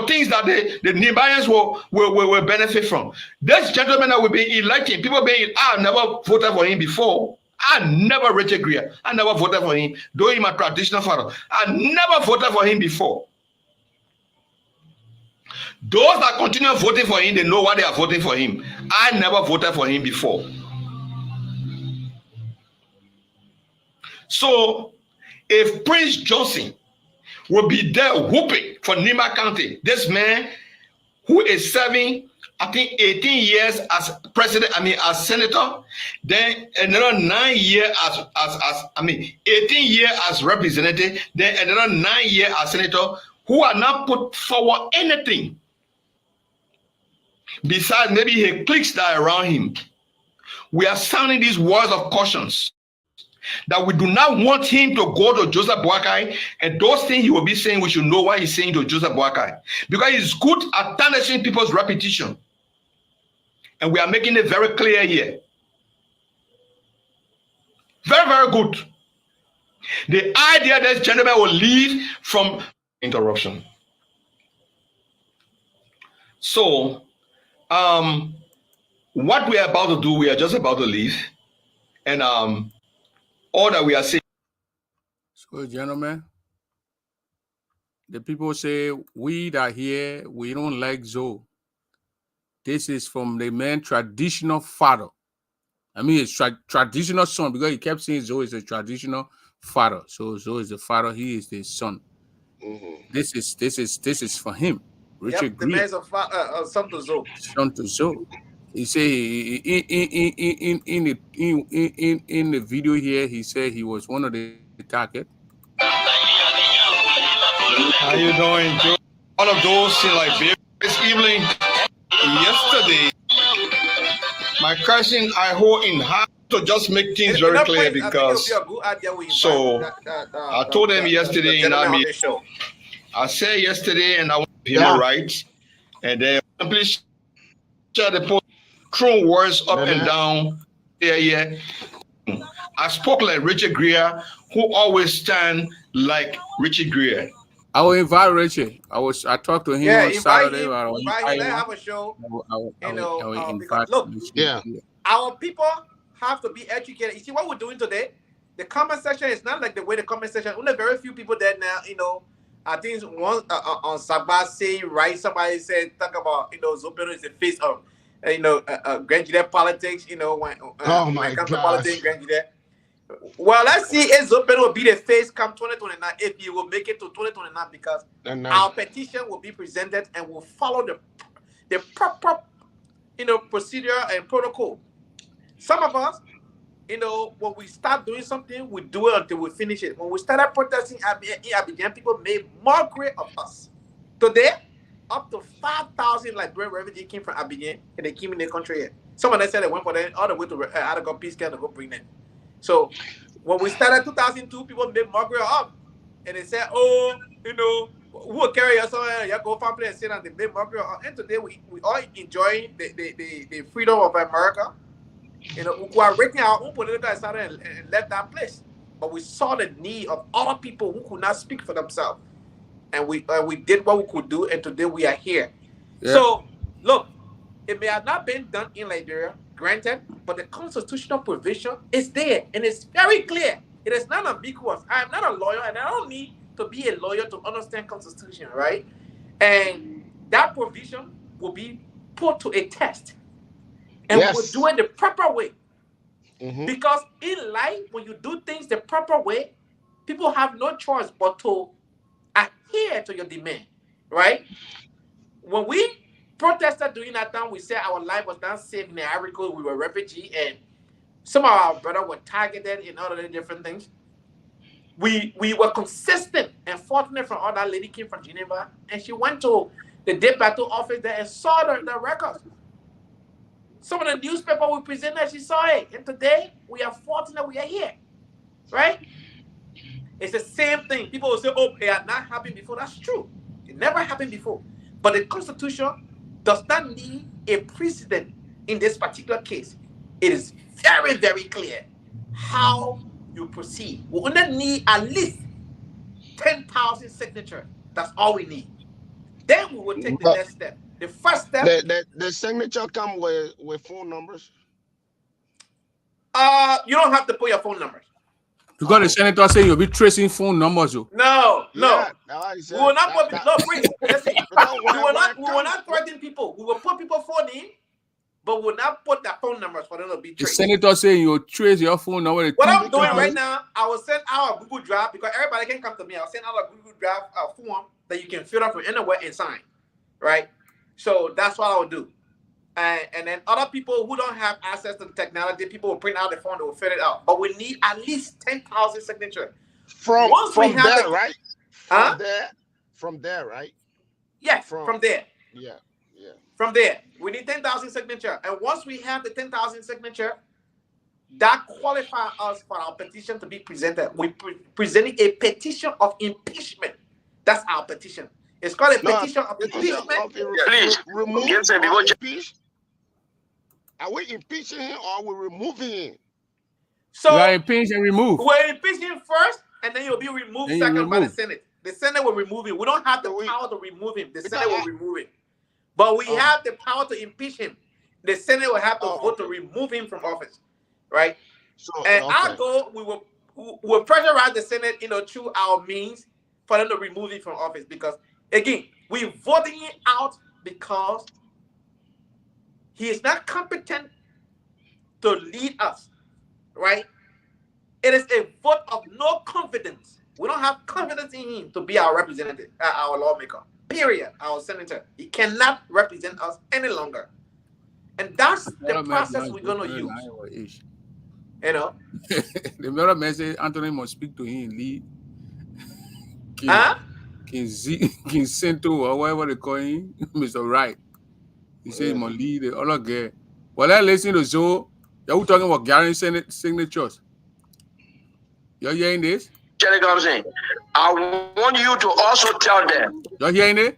things that the Nehemiahs will benefit from. This gentleman that will be electing, people being, I never voted for him before. I never Richard Greer. I never voted for him, though he's my traditional father. I never voted for him before. Those that continue voting for him, they know why they are voting for him. I never voted for him before. So, if Prince Johnson will be there whooping for Nima County, this man who is serving, I think, 18 years as president, as senator, then another 9 years as 18 years as representative, then another 9 years as senator, who are not put forward anything besides maybe he cliques that around him. We are sounding these words of cautions that we do not want him to go to Joseph Boakai, and those things he will be saying, we should know why he's saying to Joseph Boakai, because he's good at tarnishing people's reputation, and we are making it very clear here. Very, very good. The idea that this gentleman will leave from interruption. So, what we are about to do, we are just about to leave, and all that we are saying. So, gentlemen, the people say, we that here, we don't like Zoe. This is from the man traditional father. I mean, it's traditional son, because he kept saying Zoe is a traditional father. So Zoe is the father, he is the son. Mm-hmm. This is for him. Richard the man is a son to Zoe. Son to Zoe. He said in the video here, he said he was one of the target. How you doing, Joe? All of those in Liberia this evening, yesterday, my cousin I hold in hand to just make things very clear, because I told them yesterday in our meeting. I said yesterday, and I want to hear my rights, and then simply share the post, throwing words up and down. Yeah. I spoke like Richard Greer, who always stand like Richard Greer. I will invite Richard. I talked to him on Saturday. Invite him, have a show. Because look, our people have to be educated. You see what we're doing today? The comment section is not like the way the comment section. Only very few people there now. I think one on Sabah say, right? Somebody said, talk about, Zopero is the face of, Grand Jude politics, when it comes to politics, Grand Jude. Well, let's see if Zopero will be the face come 2029, if he will make it to 2029, because our petition will be presented and will follow the proper, procedure and protocol. Some of us, when we start doing something, we do it until we finish it. When we started protesting in Abidjan, people made mockery of us. Today, up to 5,000 Liberian refugees came from Abidjan, and they came in the country here. Some of them said they went for them all the way to Aragon Peace Camp to go bring them. So, when we started 2002, people made mockery of us. And they said, who will carry us on? You go family and sit down. They made mockery of us. And today, we all enjoying the freedom of America. Who are raking our own political aside and left that place. But we saw the need of other people who could not speak for themselves. And we did what we could do, and today we are here. Yeah. So, look, it may have not been done in Liberia, granted, but the constitutional provision is there, and it's very clear. It is not ambiguous. I am not a lawyer, and I don't need to be a lawyer to understand Constitution, right? And that provision will be put to a test. And we'll do it the proper way. Mm-hmm. Because in life, when you do things the proper way, people have no choice but to adhere to your demand, right? When we protested during that time, we said our life was not safe in the Ivory Coast. We were refugees, and some of our brothers were targeted in all of the different things. We were consistent and fortunate from all that lady came from Geneva, and she went to the Department office there and saw the records. Some of the newspaper we presented, she saw it. And today, we are fortunate we are here. Right? It's the same thing. People will say, oh, it had not happened before. That's true. It never happened before. But the Constitution does not need a precedent in this particular case. It is very, very clear how you proceed. We only need at least 10,000 signatures. That's all we need. Then we will take the next step. The first step. The signature come with phone numbers. You don't have to put your phone numbers. You got the senator saying you'll be tracing phone numbers. No. We will not put people. No, please, listen. We will not threaten people. We will put people phone in, but we will not put their phone numbers for them to be traced. The senator saying you'll trace your phone number. What I'm doing right now, I will send out a Google Drive because everybody can come to me. I'll send out a Google Drive form that you can fill out from anywhere and sign. Right? So that's what I will do. And then other people who don't have access to the technology, people will print out the form, they will fill it out. But we need at least 10,000 signatures. From there, right? From there, right? Yes, from there. Yeah. From there. We need 10,000 signatures. And once we have the 10,000 signatures, that qualifies us for our petition to be presented. We're presenting a petition of impeachment. That's our petition. It's called a petition of impeachment. Please, remove Are we impeaching him or are we removing him? So you are impeach and remove. We're impeaching him first, and then he'll be removed second by the Senate. The Senate will remove him. We don't have the power to remove him. The Senate will remove him. But we have the power to impeach him. The Senate will have to vote to remove him from office. Right? Our goal, we will pressurize the Senate, through our means for them to remove him from office. Because again, we're voting him out because he is not competent to lead us, right? It is a vote of no confidence. We don't have confidence in him to be our representative, our lawmaker, period, our senator. He cannot represent us any longer. And that's the process we're going to use. The better message, Anthony must speak to him, lead. King Sento or whatever they call him, Mr. Wright. He said he must lead the other guy. Well, I listen to Joe. You're talking about guaranteeing signatures. You're hearing this? Jerry comes in. I want you to also tell them. You're hearing it?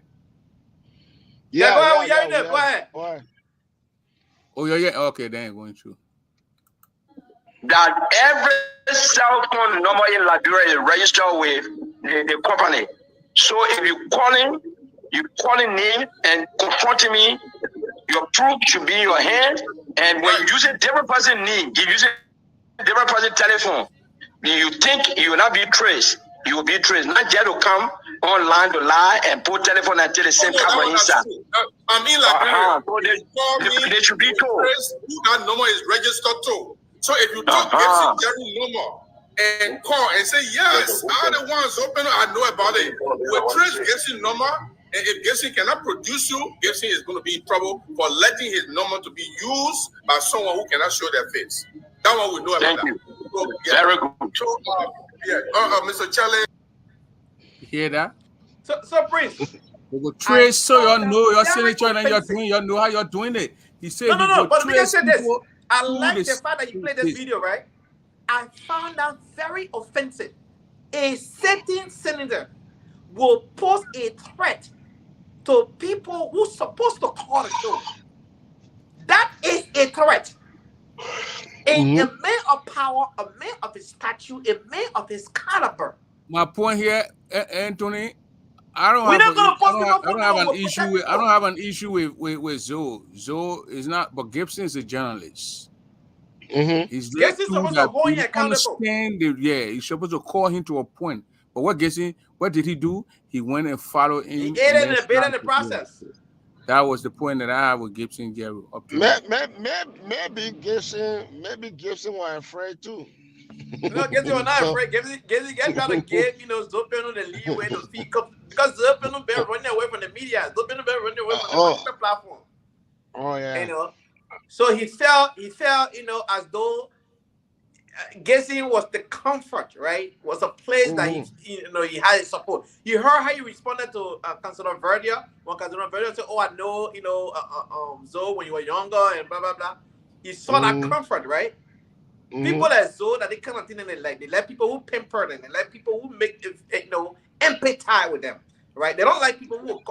Yeah, go ahead. Oh, you're hearing? Okay, then going through. That every cell phone number in Liberia is registered with the company. So if you're calling me and confronting me, your proof should be in your hand. And when you use a different person's name, you use a different person's telephone, you think you will not be traced. You will be traced. Not just to come online to lie and put telephone until the same cover inside. I mean, Liberia. They should be told who that number is registered to. So if you talk Jerry number and call and say, yes, I'm the ones open, I know about it. We trace Gibson number, and if Gibson cannot produce you, Gibson is going to be in trouble for letting his number to be used by someone who cannot show their face. That one we know about. Thank you. So, very good. So, Mr. Charlie. You hear that? So Prince. We go trace so you know your signature and you're doing, you know how you're doing it. He said, no, but we can say this. I like the fact that you played this video, right? I found that very offensive. A certain senator will pose a threat to people who's supposed to call the show. That is a threat. A man of power, a man of his stature, a man of his caliber. My point here, Anthony, I don't have an issue with Zoe. Zoe is not, but Gibson is a journalist. He's supposed to hold you accountable. He's supposed to call him to a point. But what did he do? He went and followed him. He aided and abetted in the process. That was the point that I have with Gibson Jerry. Maybe Gibson was afraid too. No, Gibson was not afraid. Gibson trying to give Zopeno the leeway to speak up because Zopeno been running away from the media. Zopeno been running away from the platform. Oh yeah. So he felt, as though Gibson was the comfort, right? Was a place that he had his support. You heard how he responded to Councilor Verdia when Councilor Verdia said, "Oh, I know, Zoe when you were younger and blah blah blah." He saw that comfort, right? People like Zoe that they kind of think they like. They like people who pamper them. They like people who make empathize with them. Right? They don't like people who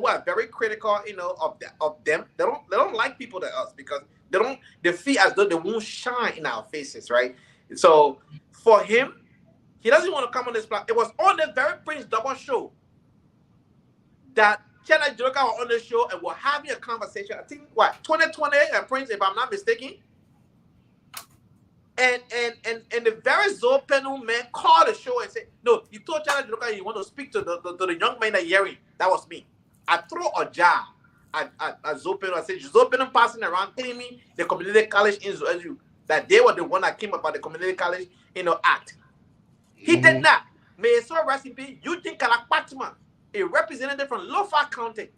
are very critical, of them. They don't like people like us because they feel as though they won't shine in our faces, right? So for him, He doesn't want to come on this platform. It was on the very Prince Double show that Chena Joker were on the show and were having a conversation. I think, 2020 and Prince, if I'm not mistaken. And the very Zoe panel man called the show and said, no, you told Chena Joker you want to speak to the young man that hearing. That was me. I threw a jar at Zoe panel. I said, Zoe panel passing around claiming the community college in Zoe, that they were the one that came about the community college, act. He did not. May his soul rest in peace. Eugene Kalakpatman, a representative from Lofa County,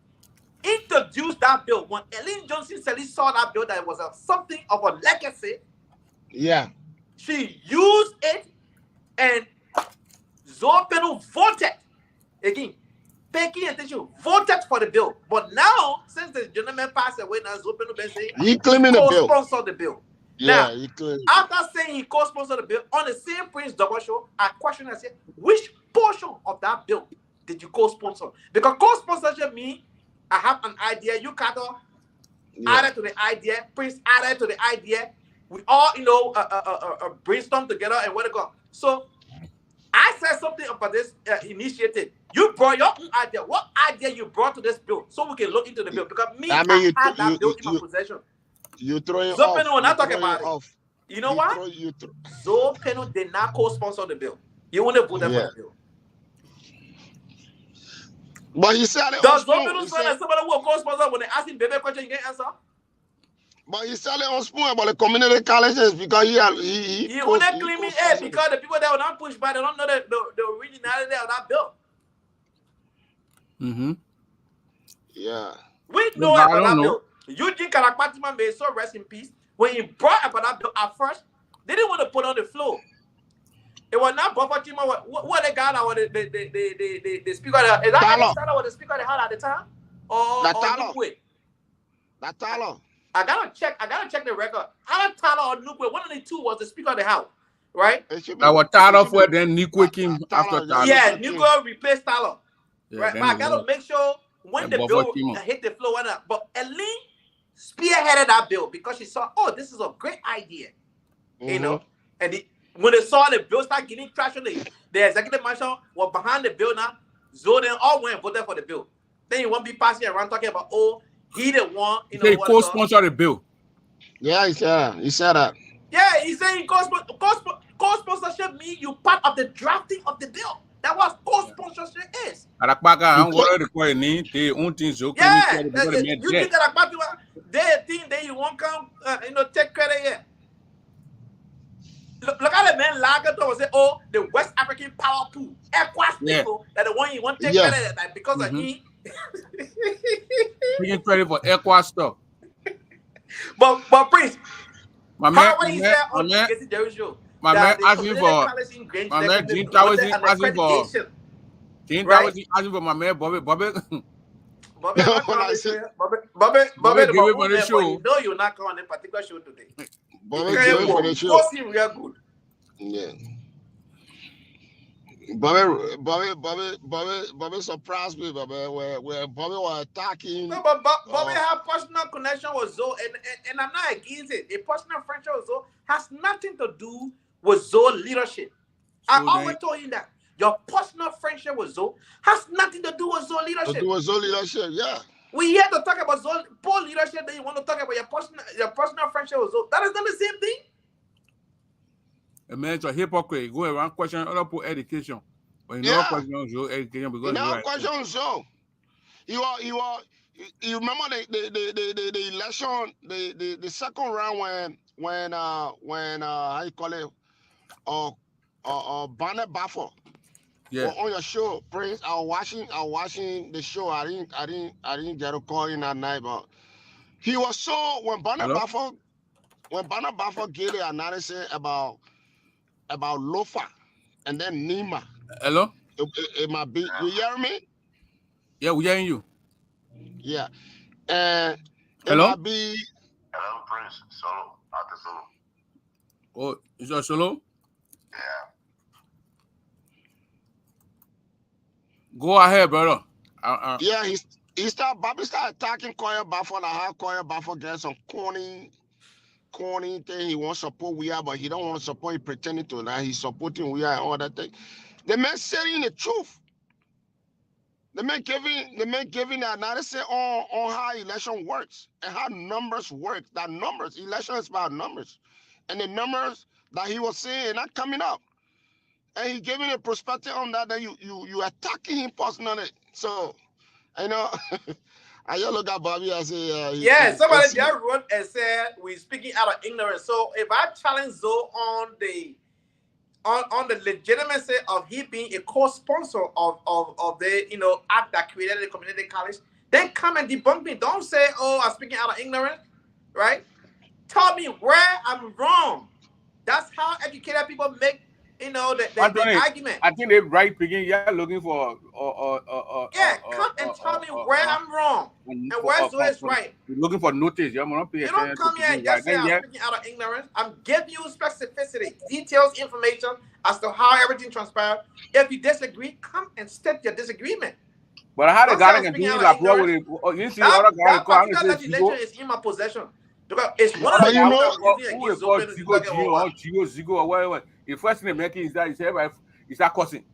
introduced that bill. When Ellen Johnson said he saw that bill, that it was something of a legacy. Yeah. She used it, and Zoe Penal voted. Again, paying attention, voted for the bill. But now, since the gentleman passed away, now Zoe Penal been saying he claiming the bill. Co-sponsored the bill. Yeah, now, after saying he co-sponsored the bill, on the same Prince Double show, I questioned and said, which portion of that bill did you co-sponsor? Because co-sponsorship means I have an idea, you Kato added to the idea, Prince added to the idea. We all, brainstorm together and where to go. So I said something about this initiative. You brought your own idea. What idea you brought to this bill so we can look into the bill? Because I had that bill in my possession. You throw it Zoe off. Penal will not talk about it. Off. You know what? Zoe Penal did not co-sponsor the bill. You want to vote for the bill. But he said it. Does Zoe Penal sound like somebody who will co-sponsor when they ask him baby question, you can't answer? But he said it on spoon about the community colleges because he only claiming it because the people that will not push back, they don't know the originality of that bill. Mm-hmm. Yeah. We know about that bill. Eugene Kalakpatman may so rest in peace. When he brought about that bill at first, they didn't want to put on the floor. It was not Buffer Chima. What the guy that was the speaker? Is that was the speaker they had at the time? Or Natalo. I gotta check the record. Either Tyler or Nukwe, one of the two was the speaker of the house, right? I was Tyler for then Nukwe came after Tyler. Yeah, Nukwe replaced Tyler. Yeah, right, but I gotta make sure when the bill hit the floor, but Eileen spearheaded that bill because she saw, this is a great idea, and when they saw the bill start getting traction, the executive marshal was behind the bill now. So then all went and voted for the bill. Then you won't be passing around talking about he the one. They co-sponsored the bill. Yeah, he said that. Yeah, he's saying co-sponsorship means you part of the drafting of the bill. That's what co-sponsorship is. Yeah, they think that you won't come, take credit here. Look at the man Lagato was say, the West African power pool, ECOWAS people, that the one you want to take credit that because of he. Taking credit for ECOWAS stuff. But Prince, my man asking for Gene Towers asking for my man Bobby. Bobby, no, you're not on a particular show today. Bobby good. Yeah. Bobby surprised me, where Bobby was attacking. No, but Bobby had personal connection with Zoe, and I'm not against it. A personal friendship with Zoe has nothing to do with Zoe leadership. I always told him that. Your personal friendship with Zoe has nothing to do with Zoe leadership. Yeah. We here to talk about Zoe poor leadership, then you want to talk about your personal friendship with Zoe. That is not the same thing. A man's a hypocrite. You go around questioning other people education. But you know question Zoe education because question Zoe. You remember the election, the second round when how you call it, Barnett Baffer. Yeah. On your show, Prince, I was watching the show. I didn't get a call in that night, but he was so when Barnett Baffer gave the analysis about Lofa and then Nima. Hello? It might be. You hear me? Yeah, we hearing you. Yeah. And it hello? might be. Hello, Prince. Solo. After Solo. Oh, is that Solo? Yeah. Go ahead, brother. Yeah, Bobby started attacking Koya Baffer, and how Koya Baffer gets some corny corny thing. He wants to support we are, but he don't want to support. He pretending to that he's supporting we are and all that thing. The man saying the truth. The man giving the analysis on how election works and how numbers work. That numbers, election is about numbers. And the numbers that he was saying not coming up. And he giving a perspective on that you attacking him personally. So, you know, I just look at Bobby and say, somebody just wrote and said we're speaking out of ignorance. So if I challenge Zoe on the legitimacy of he being a co-sponsor of the act that created the community college, then come and debunk me. Don't say, oh, I'm speaking out of ignorance, right? Tell me where I'm wrong. That's how educated people make the argument. I think they're right beginning. Yeah, looking for come and tell me where I'm wrong and where Zoe is right. Looking for notice. You don't come here and just say I'm speaking out of ignorance. I'm giving you specificity, details, information as to how everything transpired. If you disagree, come and state your disagreement. But how the guy can do like what would it? You see, other guy that legislation is in my possession. Because it's one of the Zigo or whatever. The first thing they make is that is that cursing.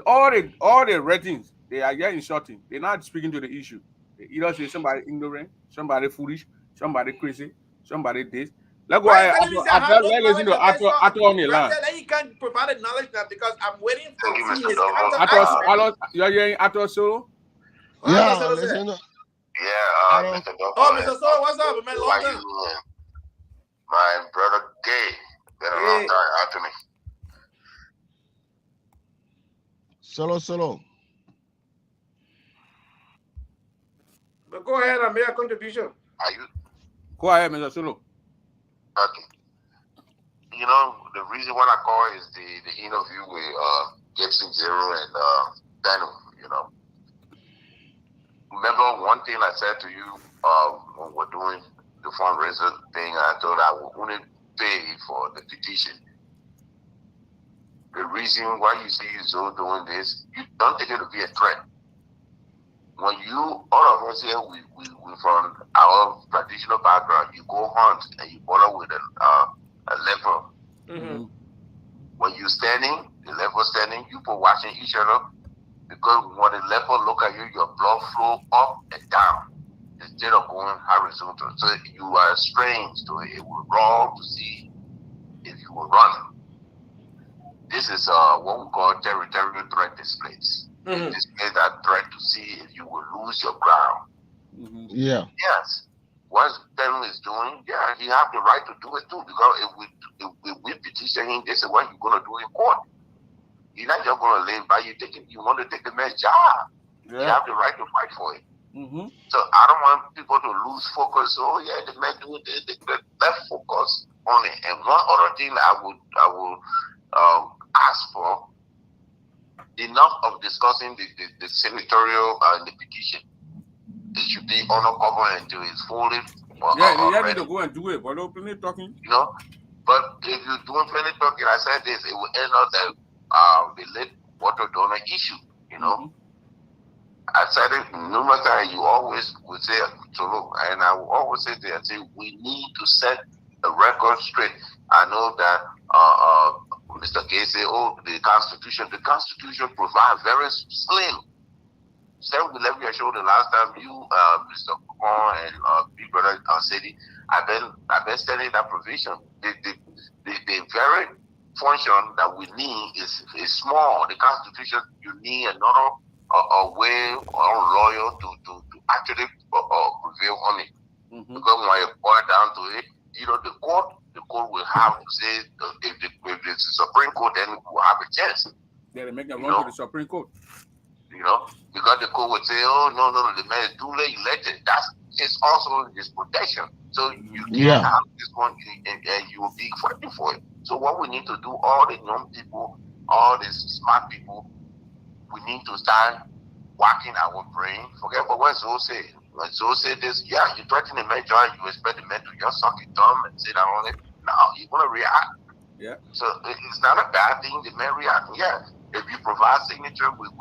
All the ratings they are getting shorting. They're not speaking to the issue. They either say somebody ignorant, somebody foolish, somebody crazy, somebody this. Let's go ahead. Listen to Ato on the line. Then you can't provide the knowledge now because I'm waiting for his Ato. You're hearing Ato Solo? Yeah, listen to. Yeah, Mr. Dr. Oh, Mr. Solo, what's up, man? Long time. My brother Gay. Been a long time, Anthony. Solo. But go ahead and make a contribution. Are you? Go ahead, Mr. Solo. Okay. You know, the reason why I call is the interview with Gibson Zero and Daniel, you know. Remember one thing I said to you when we're doing the fundraiser thing, I thought I wouldn't pay for the petition. The reason why you see Zoe doing this, you don't take it to be a threat. When all of us here, we from our traditional background, you go hunt and you bother with a leper. Mm-hmm. When you're standing, the leper standing, you both watching each other. Because when the leper look at you, your blood flow up and down instead of going horizontal. So you are strange to it. It will roar to see if you will run. This is what we call territorial threat displays. Mm-hmm. It displays that threat to see if you will lose your ground. Mm-hmm. Yeah. Yes. What Daniel is doing, yeah, he have the right to do it too. Because if we petition him, they say, what are you going to do in court? You're not just going to live by you want to take the man's job. Yeah. You have the right to fight for it. Mm-hmm. So I don't want people to lose focus. Oh yeah, the man doing this. Let's focus on it. And one other thing I would ask for, enough of discussing the senatorial and the petition. It should be undercover until it's fully. You have to go and do it, but don't plenty talking. You know, but if you're doing plenty talking, I said this, it will end up that the late water donor issue, you know. Mm-hmm. I said it numerous times, you always would say, so look, and I will always say there, say, we need to set a record straight. I know that Mr. Gay said, the Constitution provides very slim. 7-11 years old the last time you, Mr. Kumar and Big Brother City, I've been studying that provision. The very function that we need is small. The Constitution, you need another way or lawyer to actually prevail on it. Mm-hmm. Because when you boil down to it, you know, the court will have to say if the Supreme Court, then we'll have a chance. Yeah, they make them run to the Supreme Court. You know, because the court would say, oh no, the man is duly elected. It's also his protection. So you can't have this one, and you will be fighting for it. So what we need to do, all the young people, all the smart people, we need to start working our brain. Forget what Zoe said. When Zoe said this, yeah, you threaten the man, you expect the man to just suck his thumb and sit down on it. Now you're gonna react. Yeah. So it's not a bad thing. The man react. Yeah. If you provide signature with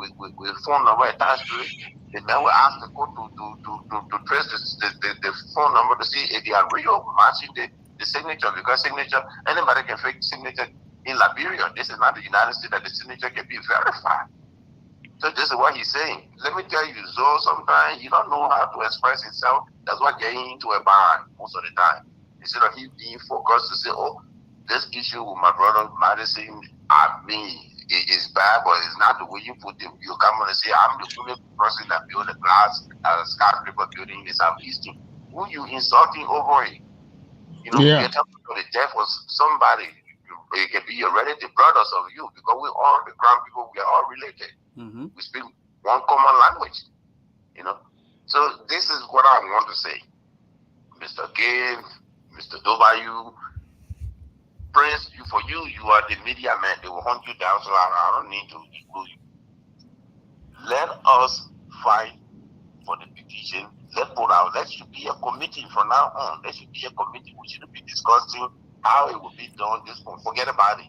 phone number attached to it, the man will ask the court to trace the phone number to see if they are real matching the signature, because signature, anybody can fake signature in Liberia. This is not the United States that the signature can be verified. So this is what he's saying. Let me tell you, Zoe, sometimes you don't know how to express himself. That's what getting into a bind most of the time. Instead of him being focused to say, oh, this issue with my brother Madison, I mean, it is bad, but it's not the way you put it. You come on and say, I'm the only person that built a glass skyscraper building in the Southeastern. Who you insulting over it? You know, you're talking about the death of somebody. It can be your relative brothers of you, because we all the ground people, we are all related. Mm-hmm. We speak one common language, you know. So this is what I want to say. Mr. Gabe, Mr. Dobayu, Prince, you are the media man. They will hunt you down, so I don't need to include you. Let us fight for the petition. There should be a committee from now on. There should be a committee. We should be discussing how it will be done. Forget about it.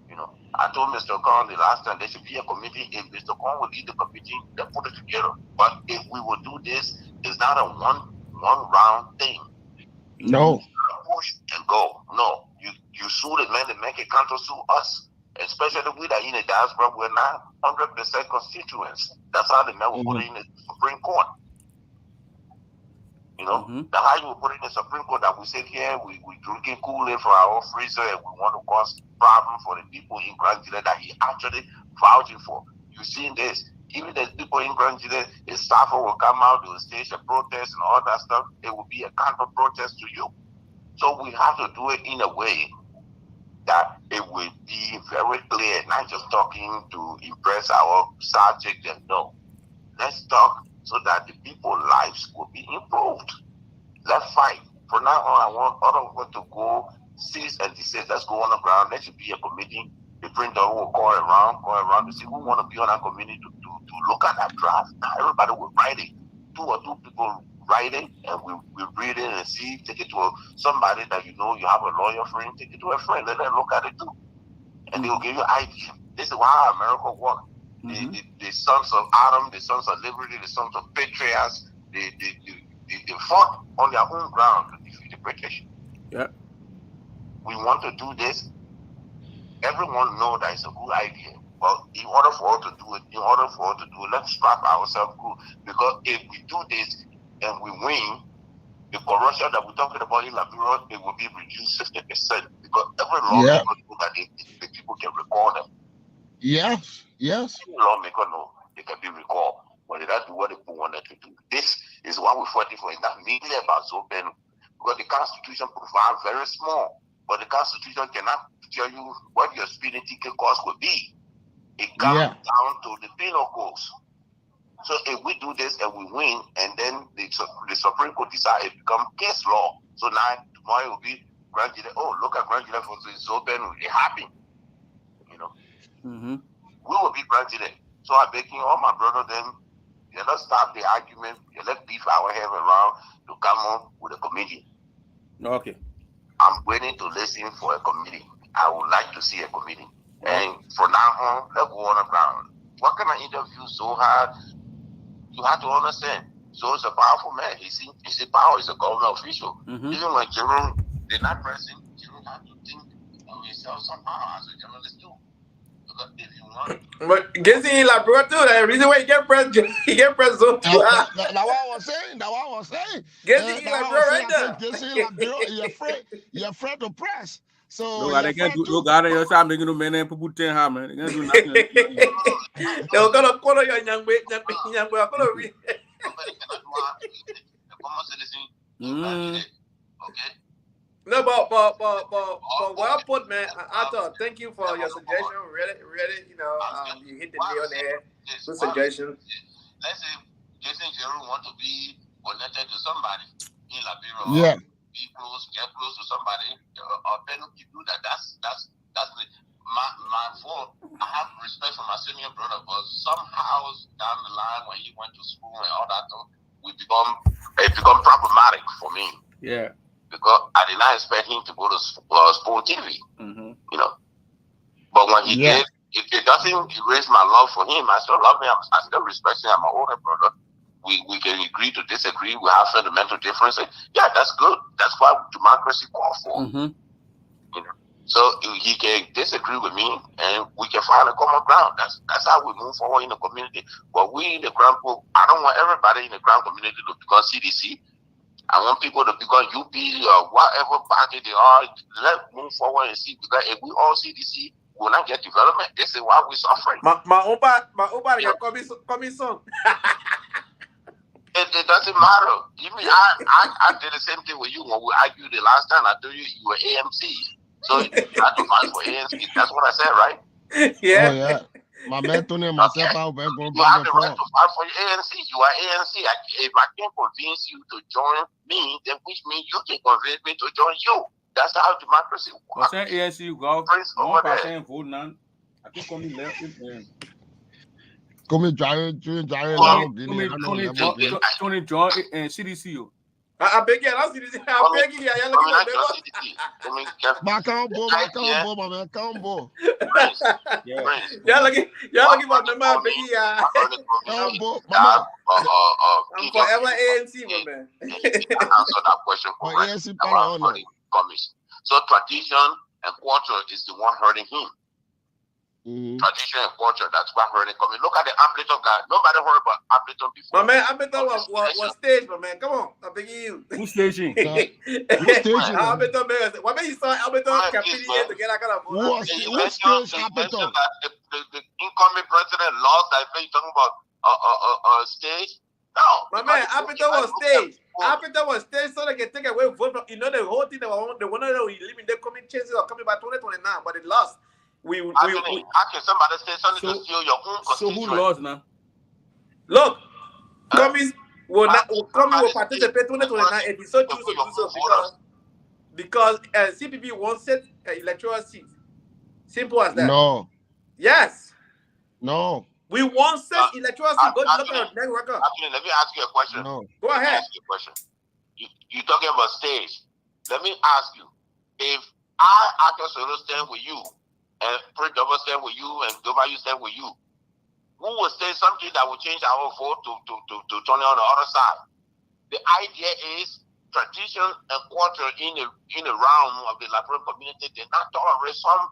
You know, I told Mr. Khan the last time there should be a committee. If Mr. Khan will lead the committee, they put it together. But if we will do this, it's not a one round thing. No. Push and go. No. You sue the man can counter sue us. Especially we that in the diaspora, we're not 100% constituents. That's how the man will put it in the Supreme Court. You know, that's how you will put it in the Supreme Court that we sit here, we drinking Kool-Aid from our own freezer, and we want to cause problem for the people in Grand Jile that he actually vouching for. You seen this? Even the people in Grand Jile, his staff will come out, they will stage a protest and all that stuff. It will be a counter protest to you. So we have to do it in a way that it will be very clear, not just talking to impress our subject and no. Let's talk so that the people's lives will be improved. Let's fight. From now on, I want other people to go cease and desist. Let's go on the ground. There should be a committee. The printer will go around to see who want to be on that committee to look at that draft. Now everybody will write it. 2 or 2 people write it, and we read it and see, take it to somebody that you know, you have a lawyer friend, take it to a friend, let them look at it too. And they will give you an idea. This is how America works. The sons of Adam, the sons of liberty, the sons of patriots, they fought on their own ground to defeat the British. Yeah. We want to do this. Everyone knows that it's a good idea. But in order for us to do it, let's strap ourselves good. Because if we do this and we win, the corruption that we're talking about in Liberia, it will be reduced 50%. Because every lawmaker knows that the people can recall them. Yes. Every lawmaker knows they can be recalled. But that's what the people wanted to do. This is what we're fighting for. It's not mainly about Zoben. Because the Constitution provides very small. But the Constitution cannot tell you what your speeding ticket cost would be. It comes down to the penal cost. So if we do this and we win, and then the Supreme Court decides it becomes case law. So now tomorrow it will be Grand Jile. Oh, look at Grand Jile for Zoben. It happened. You know. We will be Grand Jile. So I'm begging all my brother then, let's stop the argument. Let's beef our head around to come on with a committee. Okay. I'm waiting to listen for a committee. I would like to see a committee. And from now on, let's go on the ground. What kind of interview so hard? You have to understand. So it's a powerful man. He's a power. He's a government official. Even when Jerome did not press him, Jerome had to think of himself somehow as a journalist too. Because if you want, but getting in Labrador too, the reason why he get press zone. That's what I was saying. Getting in Labrador right now. Getting in Labrador, you're afraid to press. So they can't do your time. They're going to put 10 ham. They can't do nothing. They're going to call your young way. okay. No, but what I put, man, I thought, thank you for your suggestion. Really, you hit the nail there. Good suggestion. Let's say Jason Jerome want to be connected to somebody in Liberia. Yeah. Get close to somebody, or then you do that. That's my fault. I have respect for my senior brother, but somehow down the line when he went to school and all that, it become problematic for me. Yeah. Because I did not expect him to go to Sport TV, you know. But when he did, it doesn't erase my love for him. I still love him. I still respect him. I'm an older brother. we can agree to disagree. We have fundamental differences. Yeah, that's good. That's what democracy calls for. Mm-hmm. You know? So he can disagree with me, and we can find a common ground. That's how we move forward in the community. But we in the Grand Pool, I don't want everybody in the Grand community to become CDC. I want people to become UP or whatever party they are. Let's move forward and see, because if we all CDC, we will not get development. This is why we're suffering. My Oba coming soon. It doesn't matter. Even I did the same thing with you when we argued the last time. I told you you were AMC. So you had to fight for ANC. That's what I said, right? Yeah. Oh, yeah. My man Tony and myself, I've been going You have the right to fight for your ANC. You are ANC. If I can convince you to join me, then which means you can convince me to join you. That's how democracy works. But ANC, you go 1% vote now. I think coming left. Come Tony John and CDC. I beg you, I CDC. I beg you, I look at my combo, my man, combo. Y'all looking for member. I beg you, combo, I'm forever ANC, my man. Answer that question correctly. So tradition and culture is the one hurting him. Tradition and culture, that's what hurting coming. Look at the Appleton guy. Nobody heard about Appleton before. My man, Appleton was staged, my man. Come on, I'm begging you. Who's staging? Appleton, what made you saw Appleton campaigning to get that kind of vote? What stage Appleton? The incoming president lost. I think you're talking about stage. No. My man, Appleton was staged. Appleton was staged so they can take away vote from, you know, the whole thing, they wanted to leave in their coming chances of coming by 2029, but it lost. How can somebody say something to steal your own constitution? So who lost now? Look, Commies will participate 2029 if he so choose to do so because CPP won't set electoral seats. Simple as that. No. Yes. No. We won't set electoral seats. Go look at our next record. Let me ask you a question. No. Go ahead. Let me ask you a question. You're talking about stage. Let me ask you, if I Arthur Solo stand with you, and Prince Double stand with you, and W stand with you, who will say something that will change our vote to turn on the other side? The idea is tradition and culture in the realm of the Liberian community did not tolerate some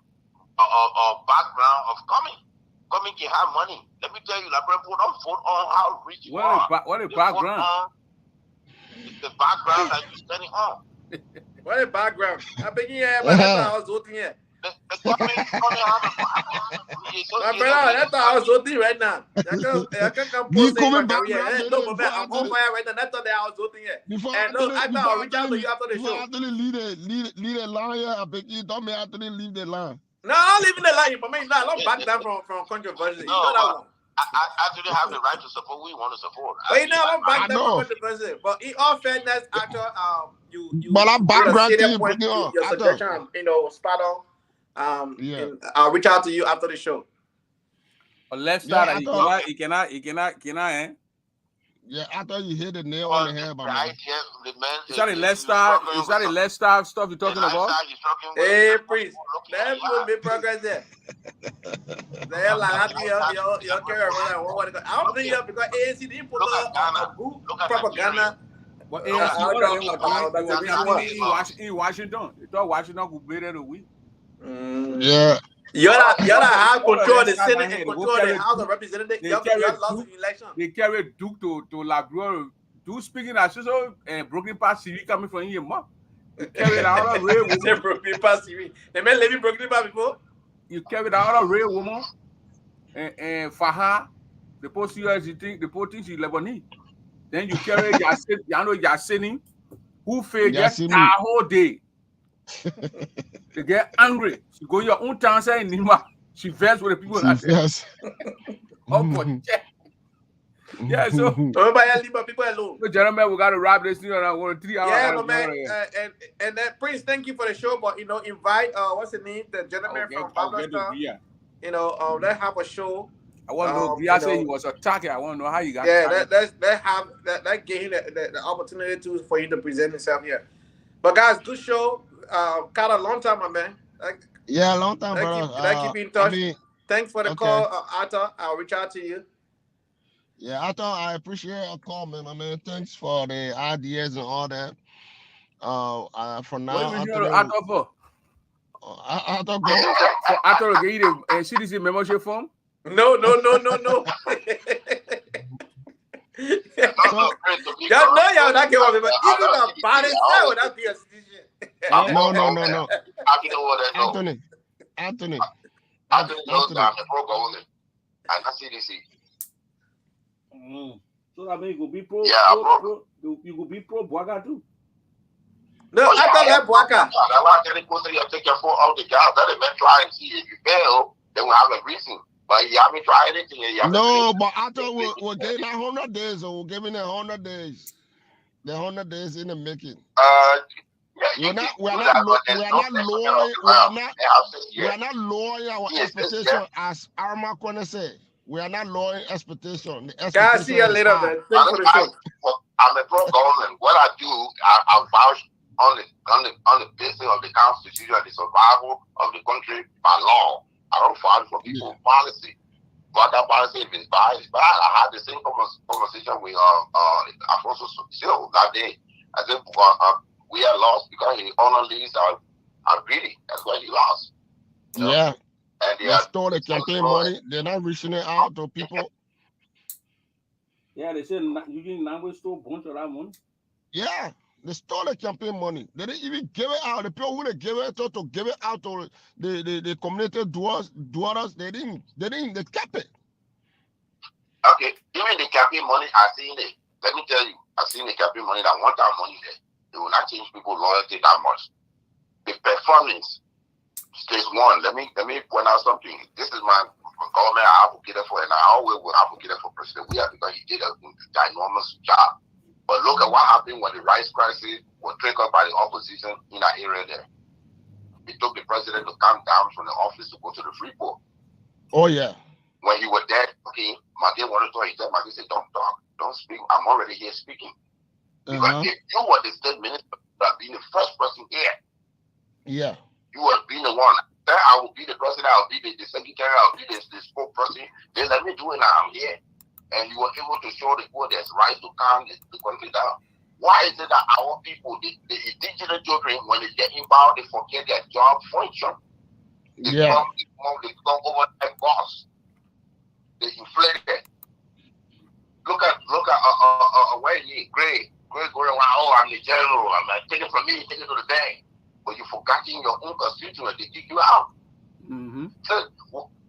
background of coming. Coming can have money. Let me tell you, Liberian people don't vote on how rich you are. What a background? The background that you're standing on. What a background. I beg you, but that's how I was voting here. My brother, that's how I was voting right now. I can come post my career. No, but I'm on fire right now. That's how I was voting here. And look, I thought I'll reach out to you after the show. After they leave the line here, I beg you, don't me after they leave the line. No, I'm leaving the line. But me, I don't back down from controversy. You know that one. I actually have the right to support who you want to support. But you know, I'm back down from controversy. But in all fairness, after you but I'm back to you. Your suggestion, you know, spot on. And I'll reach out to you after the show. But let's start. You cannot, Yeah, I thought you hit the nail on the head, man. Is that a left star stuff you're talking about? Hey, priest, let's make progress there. They're like, your career. I don't think because ANC didn't put a good propaganda. But in Washington, you thought Washington could be there the week. Yeah. You gotta have control of the Senate and control of the House of Representatives. You lost the election. They carried Duke to Labrador. Duke speaking as so broken past CV coming from here, mom. You carried out a real woman. Broken past CV. They may live in broken past before. You carried out a real woman. And Faha, the post US, you think the post things you Lebanese. Then you carry Yassini, who failed just a whole day. They get angry. She go your own town saying Nima. She vexed with the people. Yes. Yeah, so everybody leave my people alone. So gentlemen, we gotta wrap this thing around 3 hours. Yeah, man. And then Prince, thank you for the show. But you know, invite what's the name? The gentleman from Babylon. You know, let's have a show. I want to know. Bia said he was attacking. I want to know how you got. Yeah, that gave him the opportunity for you to present himself here. But guys, good show. Kind of long time, my man. Long time, bro. Keep in touch. Thanks for the call, Arthur. I'll reach out to you. Yeah, I appreciate your comment, my man. Thanks for the ideas and all that. For now, what you Arthur for? Arthur go. For Arthur to get a citizen membership form? No. So, Y'all know y'all not give up, but even a body cell would not be a citizen. No. Anthony. Anthony knows that I'm a pro government and not CDC. So I mean, you could be pro. Yeah, you could be pro Bwaga too. No, I thought that Bwaga. That's why I tell you take your foot out the job. Let him try and see if you fail. Then we'll have a reason. But you haven't tried anything. No, but I thought we're getting 100 days, or we're giving 100 days. The 100 days in the making. We're not lowering our expectation, as Arma Kone said. We are not lowering expectation. Guys, see you later, man. I'm a pro government. What I do, I vouch on the basis of the Constitution and the survival of the country by law. I don't vouch for people's policy. But that policy has been biased. But I had the same conversation with Alfonso Sil that day. I said we are lost because the honor leads are greedy. That's why he lost. Yeah. And they stole the campaign money. They're not reaching it out to people. Yeah, they said Eugene Nangwe stole a bunch of that money. Yeah, they stole the campaign money. They didn't even give it out. The people who they gave it to give it out to the community dwellers, they kept it. Okay, even the campaign money, I seen it. Let me tell you, I seen the campaign money that want that money there. They will not change people's loyalty that much. The performance. Stage one, let me point out something. This is my government I advocated for, and I always will advocate for President Weah because he did a ginormous job. But look at what happened when the rice crisis was triggered by the opposition in that area there. It took the president to come down from the office to go to the Freeport. Oh, yeah. When he was there, okay, Maggie wanted to talk. He said, Maggie said, don't talk, don't speak. I'm already here speaking. Because if you were the state minister, being the first person here, yeah. You will be the one. Then I will be the president. I will be the secretary. I will be the spokesperson. Then let me do it now. I'm here. And you were able to show the people there's right to calm the country down. Why is it that our people, the indigenous children, when they get involved, they forget their job function? They come over their boss. They inflate it. Look at where he Gray going around. Oh, I'm the general. I'm like, take it from me. Take it to the bank. But you're forgetting your own constituent, they kick you out. So,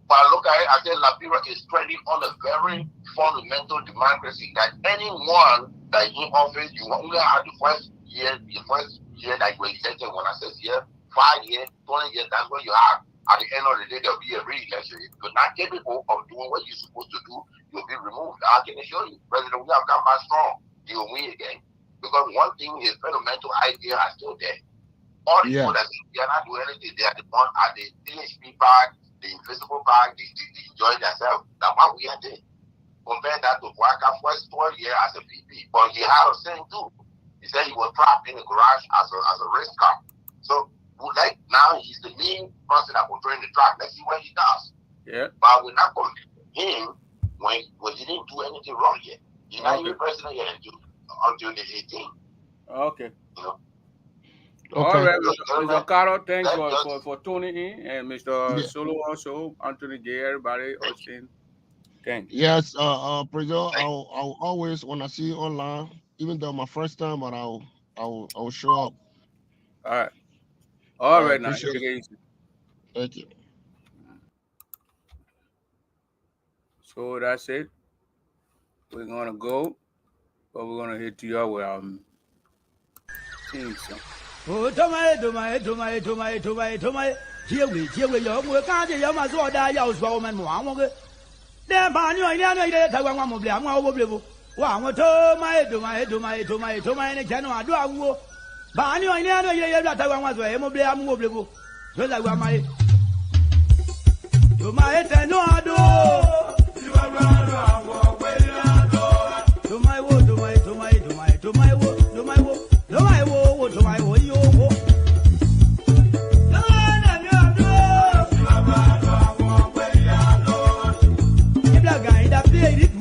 but look at it, I said Liberia is trending on a very fundamental democracy that anyone that in office, you only have the first year that you were elected. When I said 5 years, 20 years, that's what you have. At the end of the day, there'll be a re-election. If you're not capable of doing what you're supposed to do, you'll be removed. I can assure you, President Weah come back strong. He will win again. Because one thing, his fundamental idea is still there. All the people that they are not doing anything, they are the one at the DHP park, the invisible park, they enjoy themselves. That's what we are doing. Compare that to Bwaga first 12 years as a VP. But he had a saying too. He said he was trapped in the garage as a race car. So like now he's the main person that controlling the track. Let's see what he does. Yeah. But we're not going to him when he didn't do anything wrong yet. He's not even president yet until the 18th. Okay. You know? Okay. All right, Mr. Carol, thanks for tuning in, and Mr. Solo also, Anthony J, everybody, Austin. Thanks. Yes, President, I'll always, when I see you online, even though my first time, but I'll show up. All right, now. Thank you. So that's it. We're gonna go, but we're gonna hit you up with our team song. Oh, Tomai, here we can't hear my sword. I was woman. One then, Panu, I know one will be. I'm over. One will tell my general. Do I go? Panu, I know you that I was way. I'm movable. So that was my. To my head, no, I do. You are to my wood, to my wood, to my wood, to my wood, to my wood, you. If the guy that played it,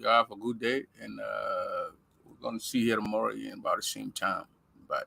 You have a good day, and we're going to see you tomorrow again about the same time. Bye.